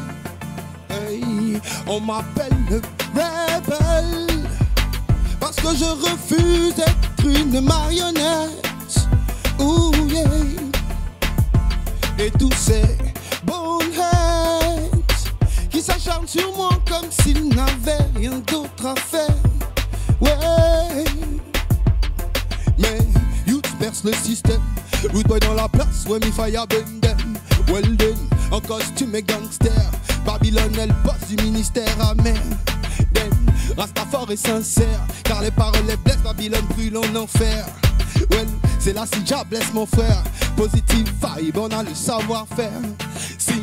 Hey. On m'appelle le rebelle parce que je refuse d'être une marionnette. Ooh, yeah. Et tous ces boneheads qui s'acharnent sur moi comme s'ils n'avaient rien d'autre à faire. Ouais. Mais youth perce le système. Rude boy dans la place, ouais, mi fire bend them. Well then, en costume et gangster. Babylone, elle bosse du ministère amer. Then, Rastafari est sincère, car les paroles les blessent. Babylone brûle en enfer. Well, c'est là si ja blesse mon frère. Positive vibe, on a le savoir-faire. Si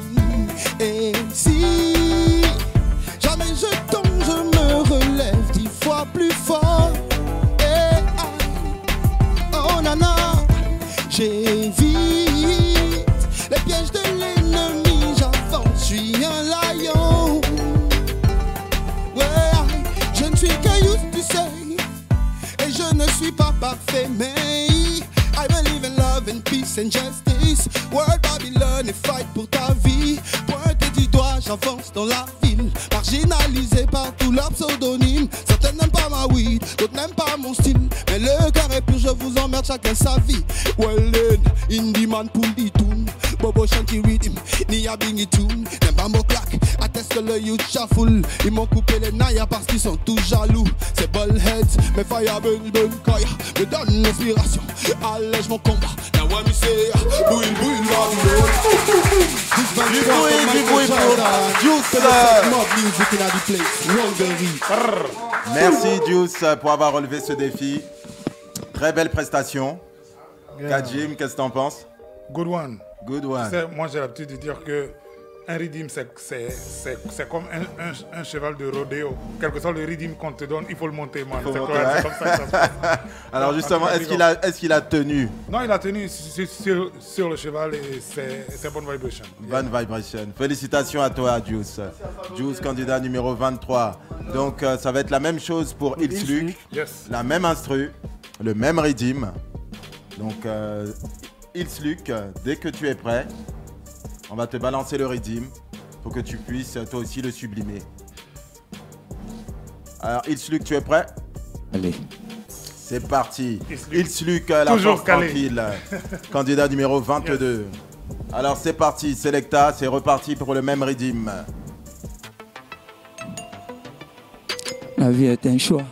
et si jamais je tombe, je me relève 10 fois plus fort. Et oh nana, j'évite les pièges de l'ennemi, j'avance, je suis un lion. Ouais, je ne suis que youth, tu sais, et je ne suis pas parfait, mais I believe in love and peace and justice. World Babylon et fight pour ta vie. Pointé du doigt, j'avance dans la ville. Marginalisé par tous leurs pseudonymes. Certains n'aiment pas ma weed, d'autres n'aiment mon style. Mais le carré plus je vous emmerde, chacun sa vie. Well then, indie man pour the tune. Bobo Shanti rhythm, ni a bingy tune. Dem bambo clack, atteste que le youth chafoule. Ils m'ont coupé les nailles parce qu'ils sont tous jaloux. C'est bullheads, mais fire burn kaya. Me donne l'inspiration, allège mon combat. Now what me say, bouille bouille Merci Juice pour avoir relevé ce défi. Très belle prestation. Kajim, qu'est-ce que t'en penses? Good one. Good one. Moi j'ai l'habitude de dire que un rhythm c'est comme un cheval de rodéo. Quel que soit le rhythm qu'on te donne, il faut le monter, man. C'est comme ça que ça se passe. Alors justement, est-ce qu'il a tenu? Non, il a tenu sur le cheval et c'est bonne vibration. Bonne vibration. Félicitations à toi, Juice. Juice, candidat numéro 23. Donc ça va être la même chose pour Ilsluk. Yes. La même instru, le même rhythm. Donc Ilsluk, dès que tu es prêt, on va te balancer le rhythm pour que tu puisses toi aussi le sublimer. Alors Ilsluk, tu es prêt? Allez. C'est parti. Ilsluk, la force tranquille. Candidat numéro 22. Yes. Alors c'est parti, Selecta, c'est reparti pour le même rhythm. La vie est un choix.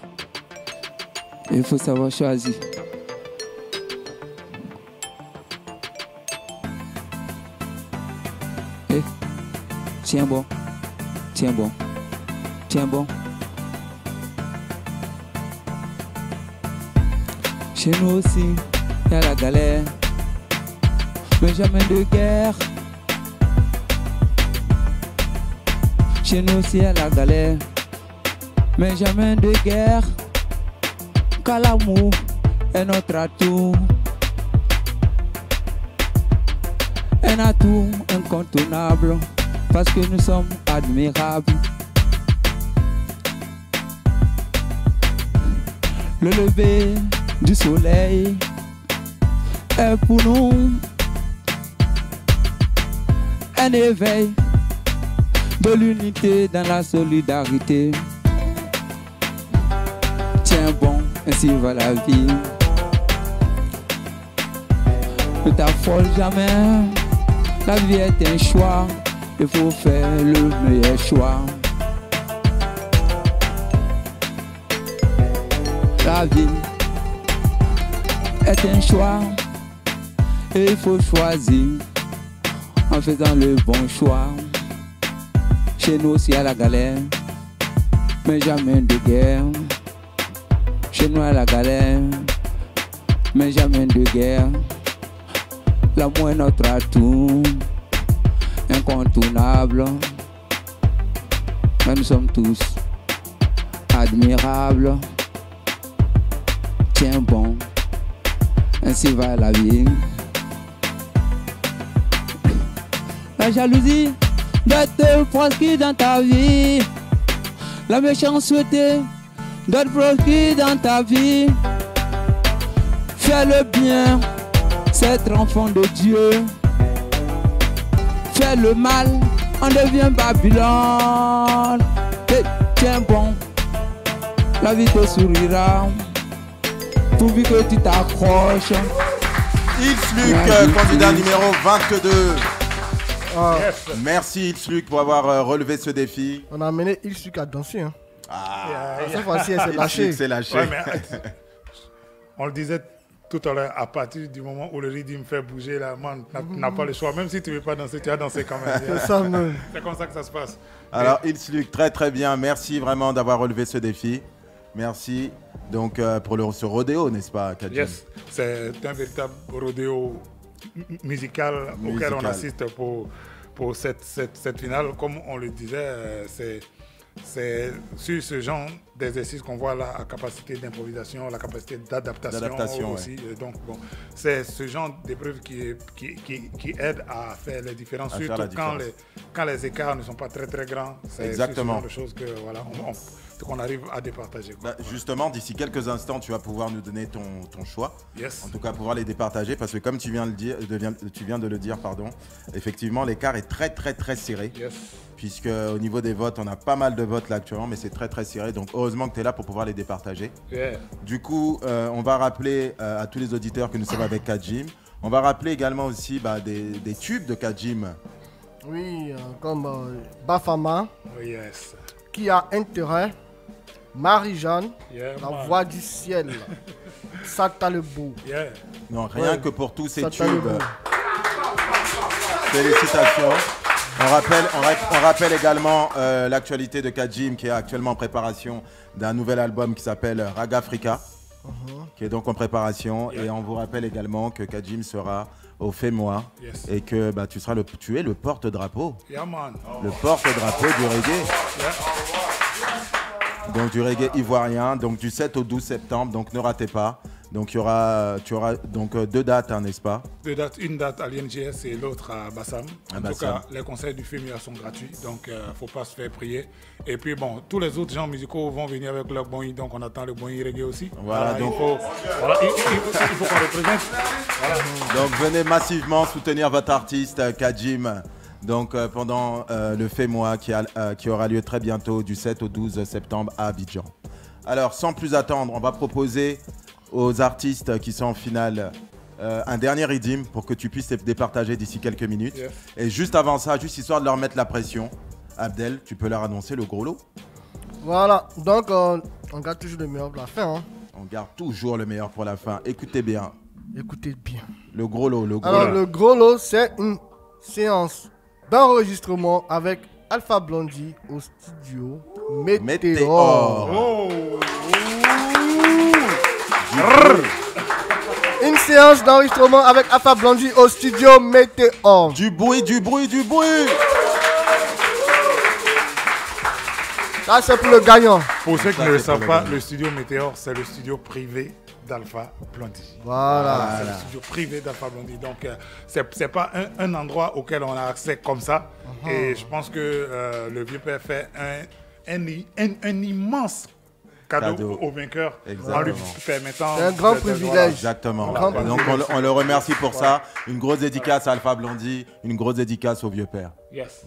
Il faut savoir choisir. Tiens bon, tiens bon, tiens bon. Chez nous aussi, il y a la galère, mais jamais de guerre. Chez nous aussi, il y a la galère, mais jamais de guerre. Car l'amour est notre atout. Un atout incontournable. Parce que nous sommes admirables. Le lever du soleil est pour nous un éveil de l'unité dans la solidarité. Tiens bon, ainsi va la vie. Ne t'affole jamais, la vie est un choix. Il faut faire le meilleur choix. La vie est un choix et il faut choisir en faisant le bon choix. Chez nous aussi il y a la galère, mais jamais de guerre. Chez nous il y a la galère, mais jamais de guerre. L'amour est notre atout. Incontournable, mais nous sommes tous admirables. Tiens bon, ainsi va la vie. La jalousie doit te proscrire dans ta vie. La méchanceté doit te proscrire dans ta vie. Fais le bien, c'est être enfant de Dieu. Fais le mal, on devient Babylone. Et tiens bon, la vie te sourira, pourvu que tu t'accroches. Ilsluk, candidat numéro 22. Merci Ilsluk pour avoir relevé ce défi. On a amené Ilsluk à danser. Hein. Cette fois-ci, elle s'est lâchée. C'est lâché. Ouais, on le disait tout à l'heure, à partir du moment où le rythme fait bouger, la man n'a pas le choix. Même si tu ne veux pas danser, tu vas danser quand même. C'est ça même. C'est comme ça que ça se passe. Alors, Ilsluk, très très bien. Merci vraiment d'avoir relevé ce défi. Merci donc pour ce rodéo, n'est-ce pas, Kajim? Yes, c'est un véritable rodéo musical auquel on assiste pour cette finale. Comme on le disait, c'est sur ce genre d'exercice qu'on voit la capacité d'improvisation, la capacité d'adaptation aussi. Ouais. Donc, bon, c'est ce genre d'épreuve qui aide à faire les différences, surtout quand les écarts ne sont pas très très grands. C'est ce genre de choses que voilà, qu'on arrive à départager. Bah, justement, d'ici quelques instants, tu vas pouvoir nous donner ton choix. Yes. En tout cas, pouvoir les départager parce que comme tu viens de le dire, effectivement, l'écart est très très très serré. Yes. Puisque au niveau des votes, on a pas mal de votes là actuellement, mais c'est très très serré. Donc heureusement que tu es là pour pouvoir les départager. Yeah. Du coup, on va rappeler à tous les auditeurs que nous sommes avec Kajim. On va rappeler également aussi des tubes de Kajim. Oui, comme Bafama, Yes. Qui a intérêt, Marie-Jeanne, Yeah, La man. Voix du Ciel, Sata le Beau. Yeah. Non, rien Ouais. que pour tous ces Sata le tubes. Beau. Félicitations. On rappelle également l'actualité de Kajim qui est actuellement en préparation d'un nouvel album qui s'appelle Raga Africa, qui est donc en préparation. Et on vous rappelle également que Kajim sera au FEMOA et que tu es le porte-drapeau. Yeah, man. Le porte-drapeau du reggae. Donc du reggae ivoirien, donc du 7 au 12 septembre, donc ne ratez pas. Donc tu auras donc 2 dates, hein, n'est-ce pas? 2 dates, une date à l'INGS et l'autre à Bassam. En tout Bassam. cas, les concerts du FEMIA sont gratuits, donc il ne faut pas se faire prier. Et puis bon, tous les autres gens musicaux vont venir avec leur boni, donc on attend le boni reggae aussi. Voilà, donc il faut qu'on représente. Voilà. Donc venez massivement soutenir votre artiste Kajim. Donc pendant le FEMOA qui aura lieu très bientôt du 7 au 12 septembre à Abidjan. Alors sans plus attendre, on va proposer aux artistes qui sont en finale un dernier redeem pour que tu puisses les départager d'ici quelques minutes. Yes. Et juste avant ça, juste histoire de leur mettre la pression, Abdel, tu peux leur annoncer le gros lot. Voilà, donc on garde toujours le meilleur pour la fin. Hein. On garde toujours le meilleur pour la fin. Écoutez bien. Écoutez bien. Le gros lot, le gros Alors lot. le gros lot, c'est une séance d'enregistrement avec Alpha Blondy au studio Météor. Oh. Une séance d'enregistrement avec Alpha Blondy au studio Météor. Du bruit, du bruit, du bruit. Ça, c'est pour le gagnant. Pour ceux qui ne le savent pas, le studio Météor, c'est le studio privé d'Alpha Blondy. Voilà. C'est le studio privé d'Alpha Blondy. Donc, c'est pas un endroit auquel on a accès comme ça. Et je pense que le vieux père fait un immense cadeau au vainqueur en lui permettant. C'est un grand privilège. Exactement. Voilà. Donc on le remercie pour ça. Une grosse dédicace à Alpha Blondy, une grosse dédicace au vieux père. Yes.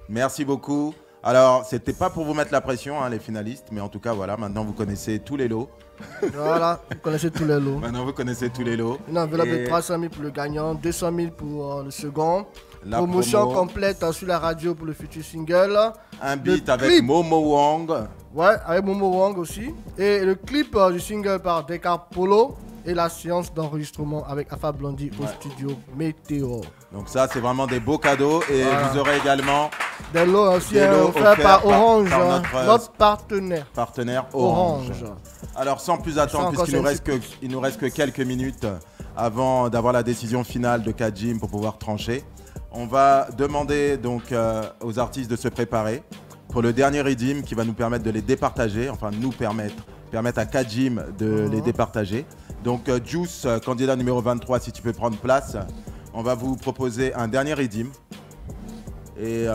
Merci beaucoup. Alors, c'était pas pour vous mettre la pression, hein, les finalistes, mais en tout cas, voilà, maintenant vous connaissez tous les lots. Voilà, vous connaissez tous les lots. Maintenant, vous connaissez tous les lots. Une enveloppe de Et 300 000 pour le gagnant, 200 000 pour le second. La promotion promo. complète sur la radio pour le futur single. Un beat Le avec clip. Momo Wong. Ouais, avec Momo Wong aussi. Et le clip du single par Descartes Polo. Et la séance d'enregistrement avec Alpha Blondy au studio Météor. Donc ça, c'est vraiment des beaux cadeaux. Et Voilà. vous aurez également des lots aussi des lots offerts par Orange, par notre partenaire. Partenaire Orange. Orange. Alors sans plus attendre, encore puisqu'il nous reste que quelques minutes avant d'avoir la décision finale de Kajim pour pouvoir trancher, on va demander donc aux artistes de se préparer pour le dernier redeem qui va nous permettre de les départager, enfin nous permettre à Kajim de les départager. Donc Juice, candidat numéro 23, si tu peux prendre place, on va vous proposer un dernier redeem. Et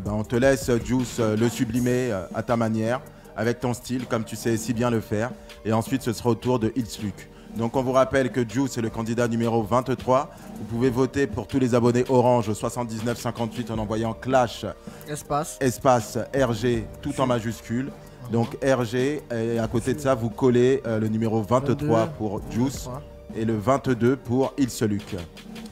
on te laisse, Juice, le sublimer à ta manière, avec ton style, comme tu sais si bien le faire. Et ensuite, ce sera au tour de Ilsluk. Donc on vous rappelle que Juice est le candidat numéro 23. Vous pouvez voter pour tous les abonnés Orange au 79 58 en envoyant Clash espace RG tout en majuscule. Donc RG, et à côté de ça, vous collez le numéro 23 pour Juice et le 22 pour Ilseluk.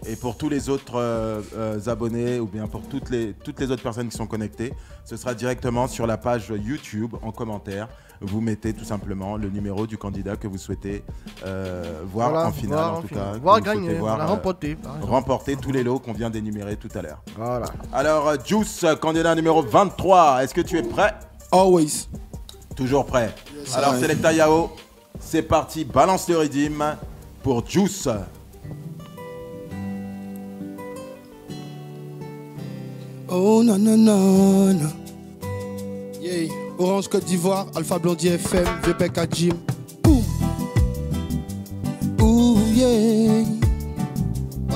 Et pour tous les autres abonnés ou bien pour toutes les autres personnes qui sont connectées, ce sera directement sur la page YouTube en commentaire. Vous mettez tout simplement le numéro du candidat que vous souhaitez voir Voilà, en finale, en tout cas. Voir que vous souhaitez gagner, voir, remporter. remporter tous les lots qu'on vient d'énumérer tout à l'heure. Voilà. Alors, Juice, candidat numéro 23, est-ce que tu es prêt? Always. Toujours prêt. Yes, Alors, sir. Selecta Yao, c'est parti, balance le redeem pour Juice. Oh non non non non. Yeah. Orange Côte d'Ivoire, Alpha Blondy FM, VPK Jim. Boum. Ooh yeah.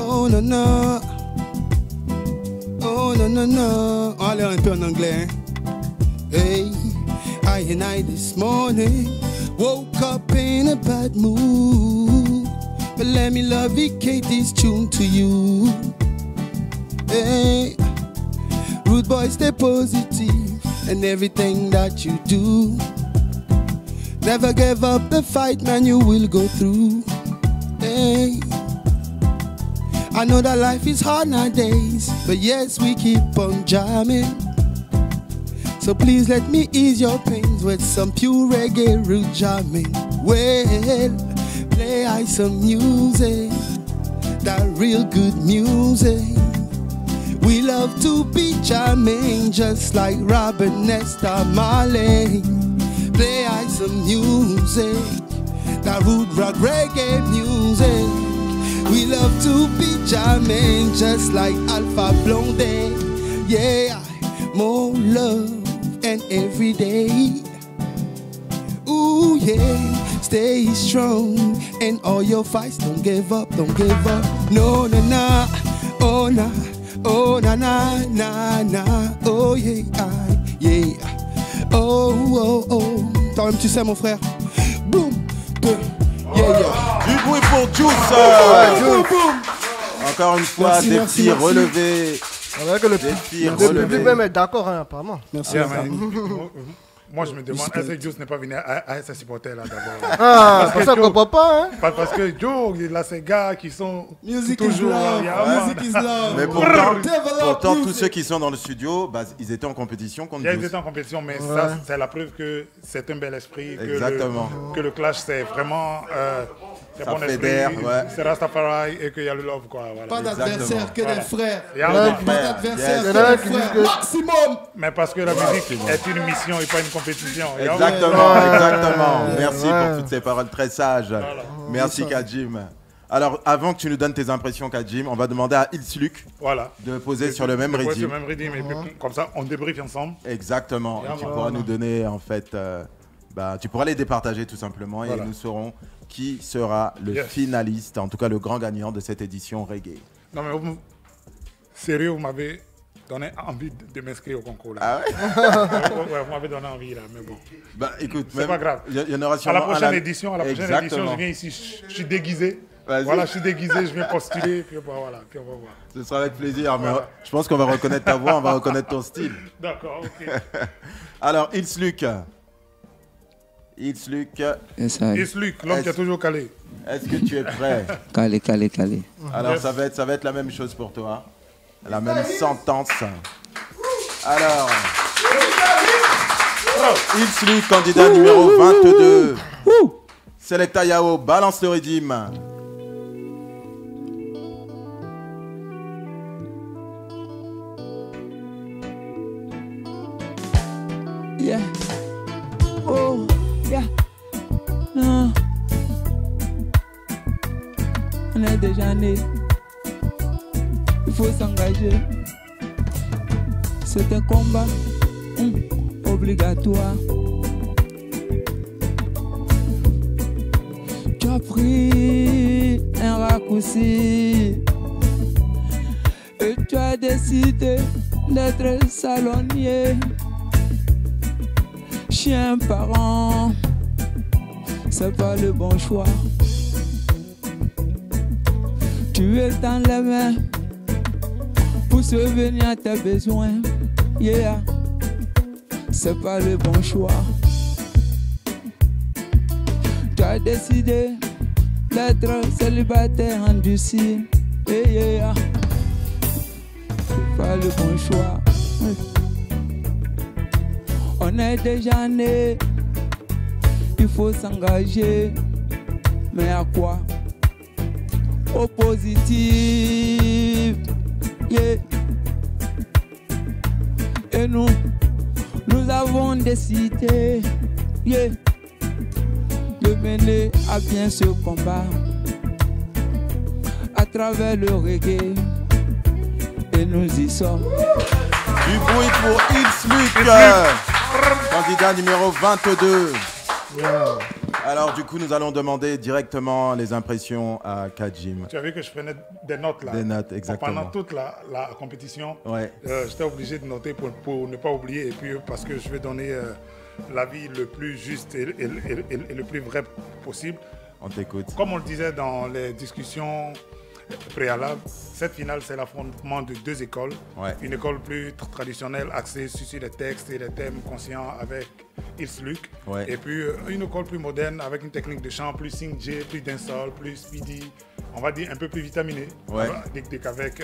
Oh non non. Oh non non non. On va aller un peu en anglais. Hein? Hey. crying I this morning. Woke up in a bad mood. But let me dedicate this tune to you. Hey, rude boy, stay positive in everything that you do. Never give up the fight, man, you will go through. Hey, I know that life is hard nowadays, but yes, we keep on jamming. So please let me ease your pains with some pure reggae root jamming. Well, play I some music, that real good music. We love to be jamming just like Robert Nesta Marley. Play I some music, that root rock reggae music. We love to be jamming just like Alpha Blondy. Yeah, more love and every day. Ooh yeah, stay strong and all your fights. Don't give up, don't give up. No, no, nah, oh nah. Oh na na na na, oh yeah, yeah. Oh oh oh. Toi-même tu sais mon frère. Boum, yeah yeah. Du bruit pour Juice. Boum boum. Encore une fois, Merci, des merci, petits merci. relevés. C'est vrai que le public même est d'accord, hein, apparemment. Merci. Moi, je me demande, est-ce que Joe n'est pas venu à ses supporters là d'abord? Ah, parce que ça ne comprend pas, hein? Parce que Joe, il a ces gars qui sont Music toujours is love. là. Music is love. Mais pourtant tous ceux qui sont dans le studio, bah, ils étaient en compétition contre Ils Juice. étaient en compétition, mais ça, c'est la preuve que c'est un bel esprit. Exactement. Que le clash, c'est vraiment. C'est Ça bon fédère, esprit, ouais. c'est Rastafari et qu'il y a le love, quoi. Voilà. Pas d'adversaire, que des frères. Il y a Pas un frère. d'adversaire, Yes. que des frères. Maximum. Mais parce que la musique est une mission et pas une compétition. Exactement, exactement. Merci pour toutes ces paroles très sages. Merci Kajim. Alors, avant que tu nous donnes tes impressions, Kajim, on va demander à Ilsluk de poser sur le même rythme. Et puis, comme ça, on débriefe ensemble. Exactement. Et tu pourras nous donner, en fait, tu pourras les départager tout simplement et nous saurons qui sera le finaliste, en tout cas le grand gagnant de cette édition reggae. Non mais sérieux, vous m'avez donné envie de m'inscrire au concours là. Ah ouais? Ouais, vous m'avez donné envie là, mais bon. Bah écoute, c'est pas grave. Il y en aura à sûrement la prochaine édition, je viens ici, je suis déguisé. Voilà, je suis déguisé, je viens postuler, puis voilà, puis on va voir. Ce sera avec plaisir, mais je pense qu'on va reconnaître ta voix, on va reconnaître ton style. D'accord, ok. Alors, Ilsluk. Ilsluk, l'homme qui a toujours calé. Est-ce que tu es prêt? Calé. Alors, ça va être la même chose pour toi. La même sentence. Alors, Ilsluk, candidat numéro 22. Selecta Yao, balance le rythme. Yeah. Oh, yeah. Non. On est déjà né. Il faut s'engager. C'est un combat obligatoire. Tu as pris un raccourci et tu as décidé d'être salonnier. Chien parent, c'est pas le bon choix. Tu es dans les mains pour subvenir à tes besoins. Yeah, c'est pas le bon choix. Tu as décidé d'être célibataire endurci. Yeah, c'est pas le bon choix. On est déjà né, il faut s'engager. Mais à quoi? Au positif. Yeah. Et nous avons décidé de mener à bien ce combat à travers le reggae. Et nous y sommes. Du bruit pour Ilsluk, candidat numéro 22. Yeah. Alors du coup, nous allons demander directement les impressions à Kajim. Tu as vu que je prenais des notes là. Des notes, exactement. Pendant toute la compétition, ouais. J'étais obligé de noter pour ne pas oublier. Et puis parce que je vais donner l'avis le plus juste et le plus vrai possible. On t'écoute. Comme on le disait dans les discussions préalables, cette finale, c'est l'affrontement de deux écoles. Ouais. Une école plus traditionnelle, axée sur les textes et les thèmes conscients avec Ilse Luc. Ouais. Et puis une école plus moderne avec une technique de chant plus sing-j, plus dancehall, plus speedy, on va dire un peu plus vitaminé, ouais. Avec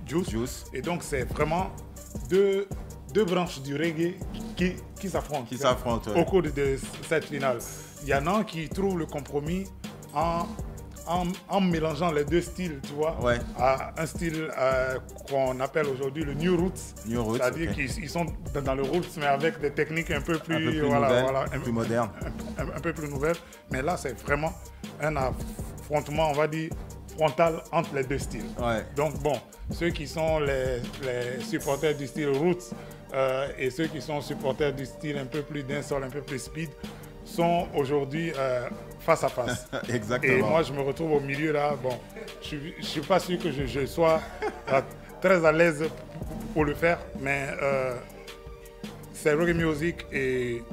Juice. Et donc c'est vraiment deux branches du reggae qui s'affrontent ouais. au cours de cette finale. Il y en a qui trouvent le compromis en mélangeant les deux styles, tu vois, ouais. à un style qu'on appelle aujourd'hui le New Roots. C'est-à-dire qu'ils sont dans le Roots, mais avec des techniques un peu plus, modernes. Un peu plus nouvelles. Mais là, c'est vraiment un affrontement, on va dire, frontal entre les deux styles. Ouais. Donc, bon, ceux qui sont les supporters du style Roots et ceux qui sont supporters du style un peu plus dancehall, un peu plus speed, sont aujourd'hui face à face. Exactement. Et moi, je me retrouve au milieu là. Bon, je ne suis pas sûr que je sois très à l'aise pour le faire, mais c'est reggae music et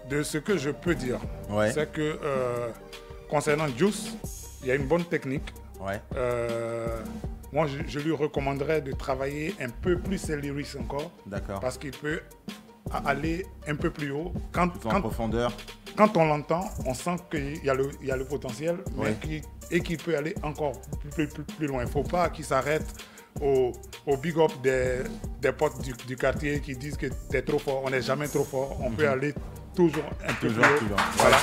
de ce que je peux dire, ouais. c'est que concernant Juice, il y a une bonne technique. Ouais. Moi, je lui recommanderais de travailler un peu plus ses lyrics encore. D'accord. Parce qu'il peut aller un peu plus haut. En profondeur. Quand on l'entend, on sent qu'il y a le potentiel, ouais. et qu'il peut aller encore plus loin. Il ne faut pas qu'il s'arrête au big up des potes du quartier qui disent que tu es trop fort. On n'est jamais trop fort. On peut aller toujours un peu plus haut. Voilà.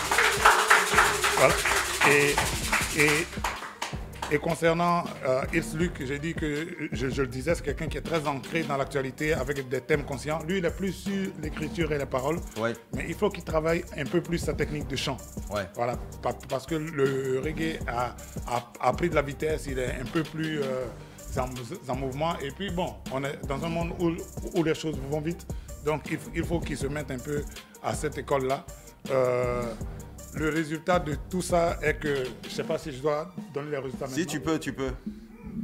Voilà. Et concernant Ilse Luc, j'ai dit que, je le disais, c'est quelqu'un qui est très ancré dans l'actualité avec des thèmes conscients. Lui, il est plus sur l'écriture et les paroles, ouais. mais il faut qu'il travaille un peu plus sa technique de chant. Ouais. Voilà, parce que le reggae a pris de la vitesse, il est un peu plus en mouvement. Et puis bon, on est dans un monde où les choses vont vite, donc il faut qu'il se mette un peu à cette école-là. Le résultat de tout ça est que, je ne sais pas si je dois donner les résultats maintenant. Si, tu peux.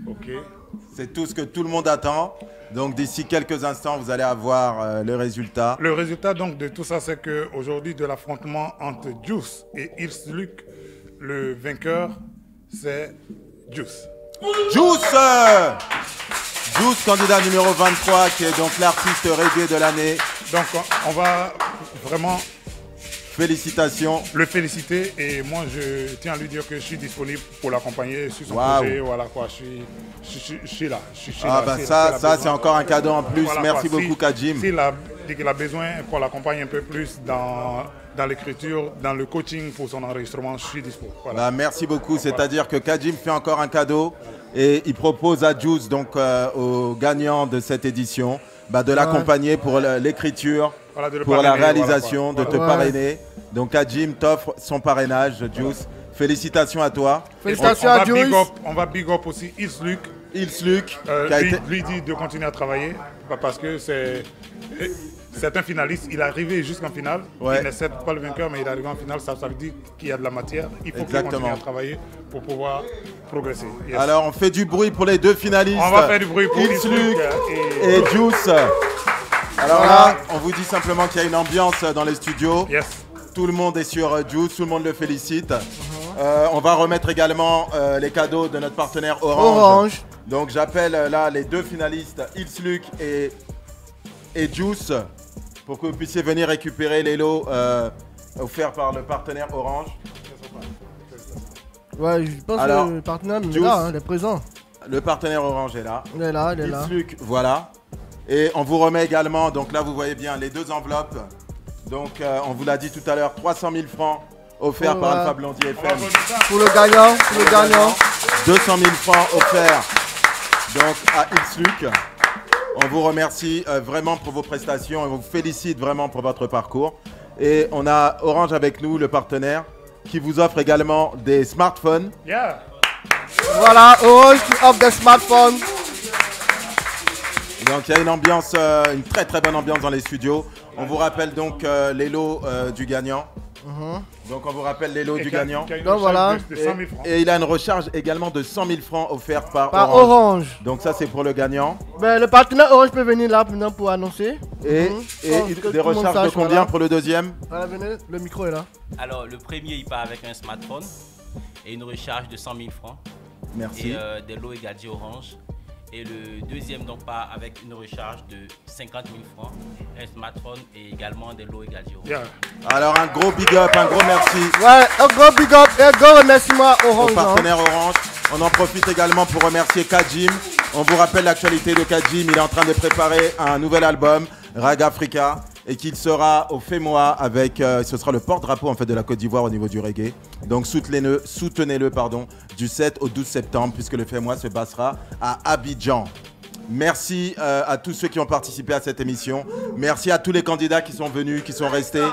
Ok. C'est tout ce que tout le monde attend. Donc d'ici quelques instants, vous allez avoir le résultat. Le résultat donc de tout ça, c'est qu'aujourd'hui, de l'affrontement entre Juice et Ilse Luc, le vainqueur, c'est Juice. Juice, candidat numéro 23, qui est donc l'artiste reggae de l'année. Donc on va vraiment... Félicitations. Le féliciter et moi je tiens à lui dire que je suis disponible pour l'accompagner sur son projet. Voilà quoi, je suis là. Ça c'est encore un cadeau en plus. Voilà, merci beaucoup Kadjim. S'il a besoin qu'on l'accompagne un peu plus dans l'écriture, dans le coaching pour son enregistrement, je suis dispo. Voilà. Merci beaucoup. C'est-à-dire que Kadjim fait encore un cadeau et il propose à Juice, donc aux gagnants de cette édition, de l'accompagner pour l'écriture. Voilà, pour la réalisation, de te parrainer. Donc Kadjim t'offre son parrainage, Juice. Félicitations à toi. Félicitations à Juice. On va big up aussi Ilse Luc. Lui dit de continuer à travailler parce que c'est un finaliste. Il est arrivé jusqu'en finale. Ouais. Il n'est certes pas le vainqueur, mais il est arrivé en finale. Ça veut dire qu'il y a de la matière. Il faut qu'il continue à travailler pour pouvoir progresser. Yes. Alors on fait du bruit pour les deux finalistes. On va faire du bruit pour Ilse Luc et Juice. Alors là, on vous dit simplement qu'il y a une ambiance dans les studios. Yes. Tout le monde est sur Juice, tout le monde le félicite. On va remettre également les cadeaux de notre partenaire Orange. Donc j'appelle là les deux finalistes, Ilse Luc et Juice, pour que vous puissiez venir récupérer les lots offerts par le partenaire Orange. Ouais, je pense que le partenaire est là, il est présent. Le partenaire Orange est là. Il est là. Ilse Luc, voilà. Et on vous remet également, donc là vous voyez bien les deux enveloppes. Donc on vous l'a dit tout à l'heure, 300 000 francs offerts par Alpha Blondie FM. Pour le gagnant, 200 000 francs offerts donc à Ilse Luc. On vous remercie vraiment pour vos prestations et on vous félicite vraiment pour votre parcours. Et on a Orange avec nous, le partenaire, qui vous offre également des smartphones. Yeah. Voilà, Orange qui offre des smartphones. Donc il y a une ambiance, une très très bonne ambiance dans les studios. On vous rappelle donc les lots du gagnant. Donc on vous rappelle les lots du gagnant. Donc voilà. Et il a une recharge également de 100 000 francs offerte par Orange. Donc ça c'est pour le gagnant. Ben, le partenaire Orange peut venir là maintenant pour annoncer. Et des recharges de combien pour le deuxième? Voilà, venez, le micro est là. Alors le premier il part avec un smartphone et une recharge de 100 000 francs. Merci. Et des lots Gadget Orange. Et le deuxième donc part avec une recharge de 50 000 francs, un smartphone et également des lots Gadget Orange. Yeah. Alors un gros big up, un gros merci. Ouais, un gros big up et un gros remerciement Orange. Au partenaire Orange. On en profite également pour remercier Kajim. On vous rappelle l'actualité de Kajim. Il est en train de préparer un nouvel album, Rag Africa, et qu'il sera au FEMOA avec, ce sera le porte-drapeau en fait de la Côte d'Ivoire au niveau du reggae. Donc soutenez-le du 7 au 12 septembre puisque le FEMOA se passera à Abidjan. Merci à tous ceux qui ont participé à cette émission. Merci à tous les candidats qui sont venus, qui sont restés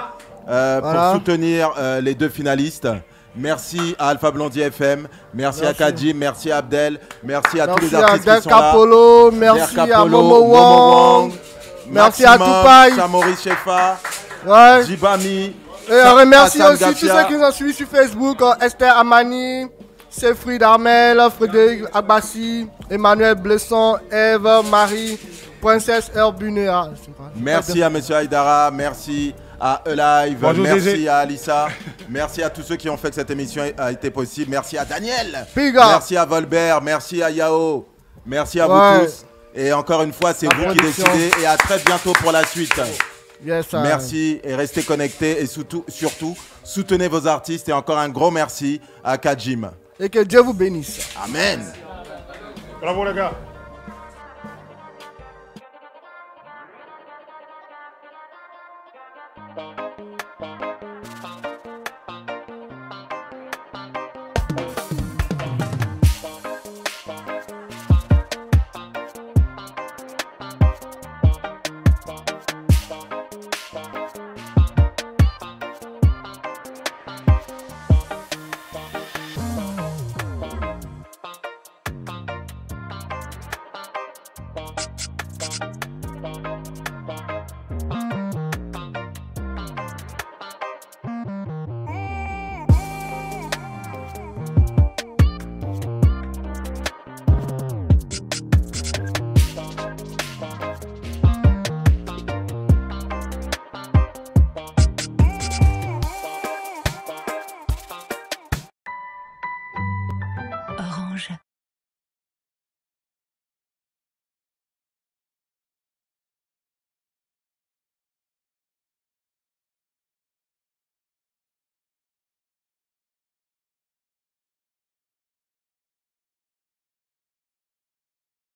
pour soutenir les deux finalistes. Merci à Alpha Blondie FM, merci à Kajim, merci à Abdel, merci à tous les artistes qui sont là. Merci à Momo Wong. Merci à Tupac, Samori Shefa, Jibami. Et on remercie aussi tous ceux qui nous ont suivis sur Facebook, Esther Amani, Sefrid Armel, Frédéric Abbassi, Emmanuel Blesson, Eve, Marie, Princesse Herbunea. Merci à Monsieur Aïdara, merci à Elive, merci à Alissa, merci à tous ceux qui ont fait que cette émission a été possible, merci à Daniel, merci à Volbert, merci à Yao, merci à vous tous. Et encore une fois, c'est vous qui décidez. Et à très bientôt pour la suite. Merci et restez connectés. Et surtout, soutenez vos artistes. Et encore un gros merci à Kajim. Et que Dieu vous bénisse. Amen. Bravo les gars. Orange.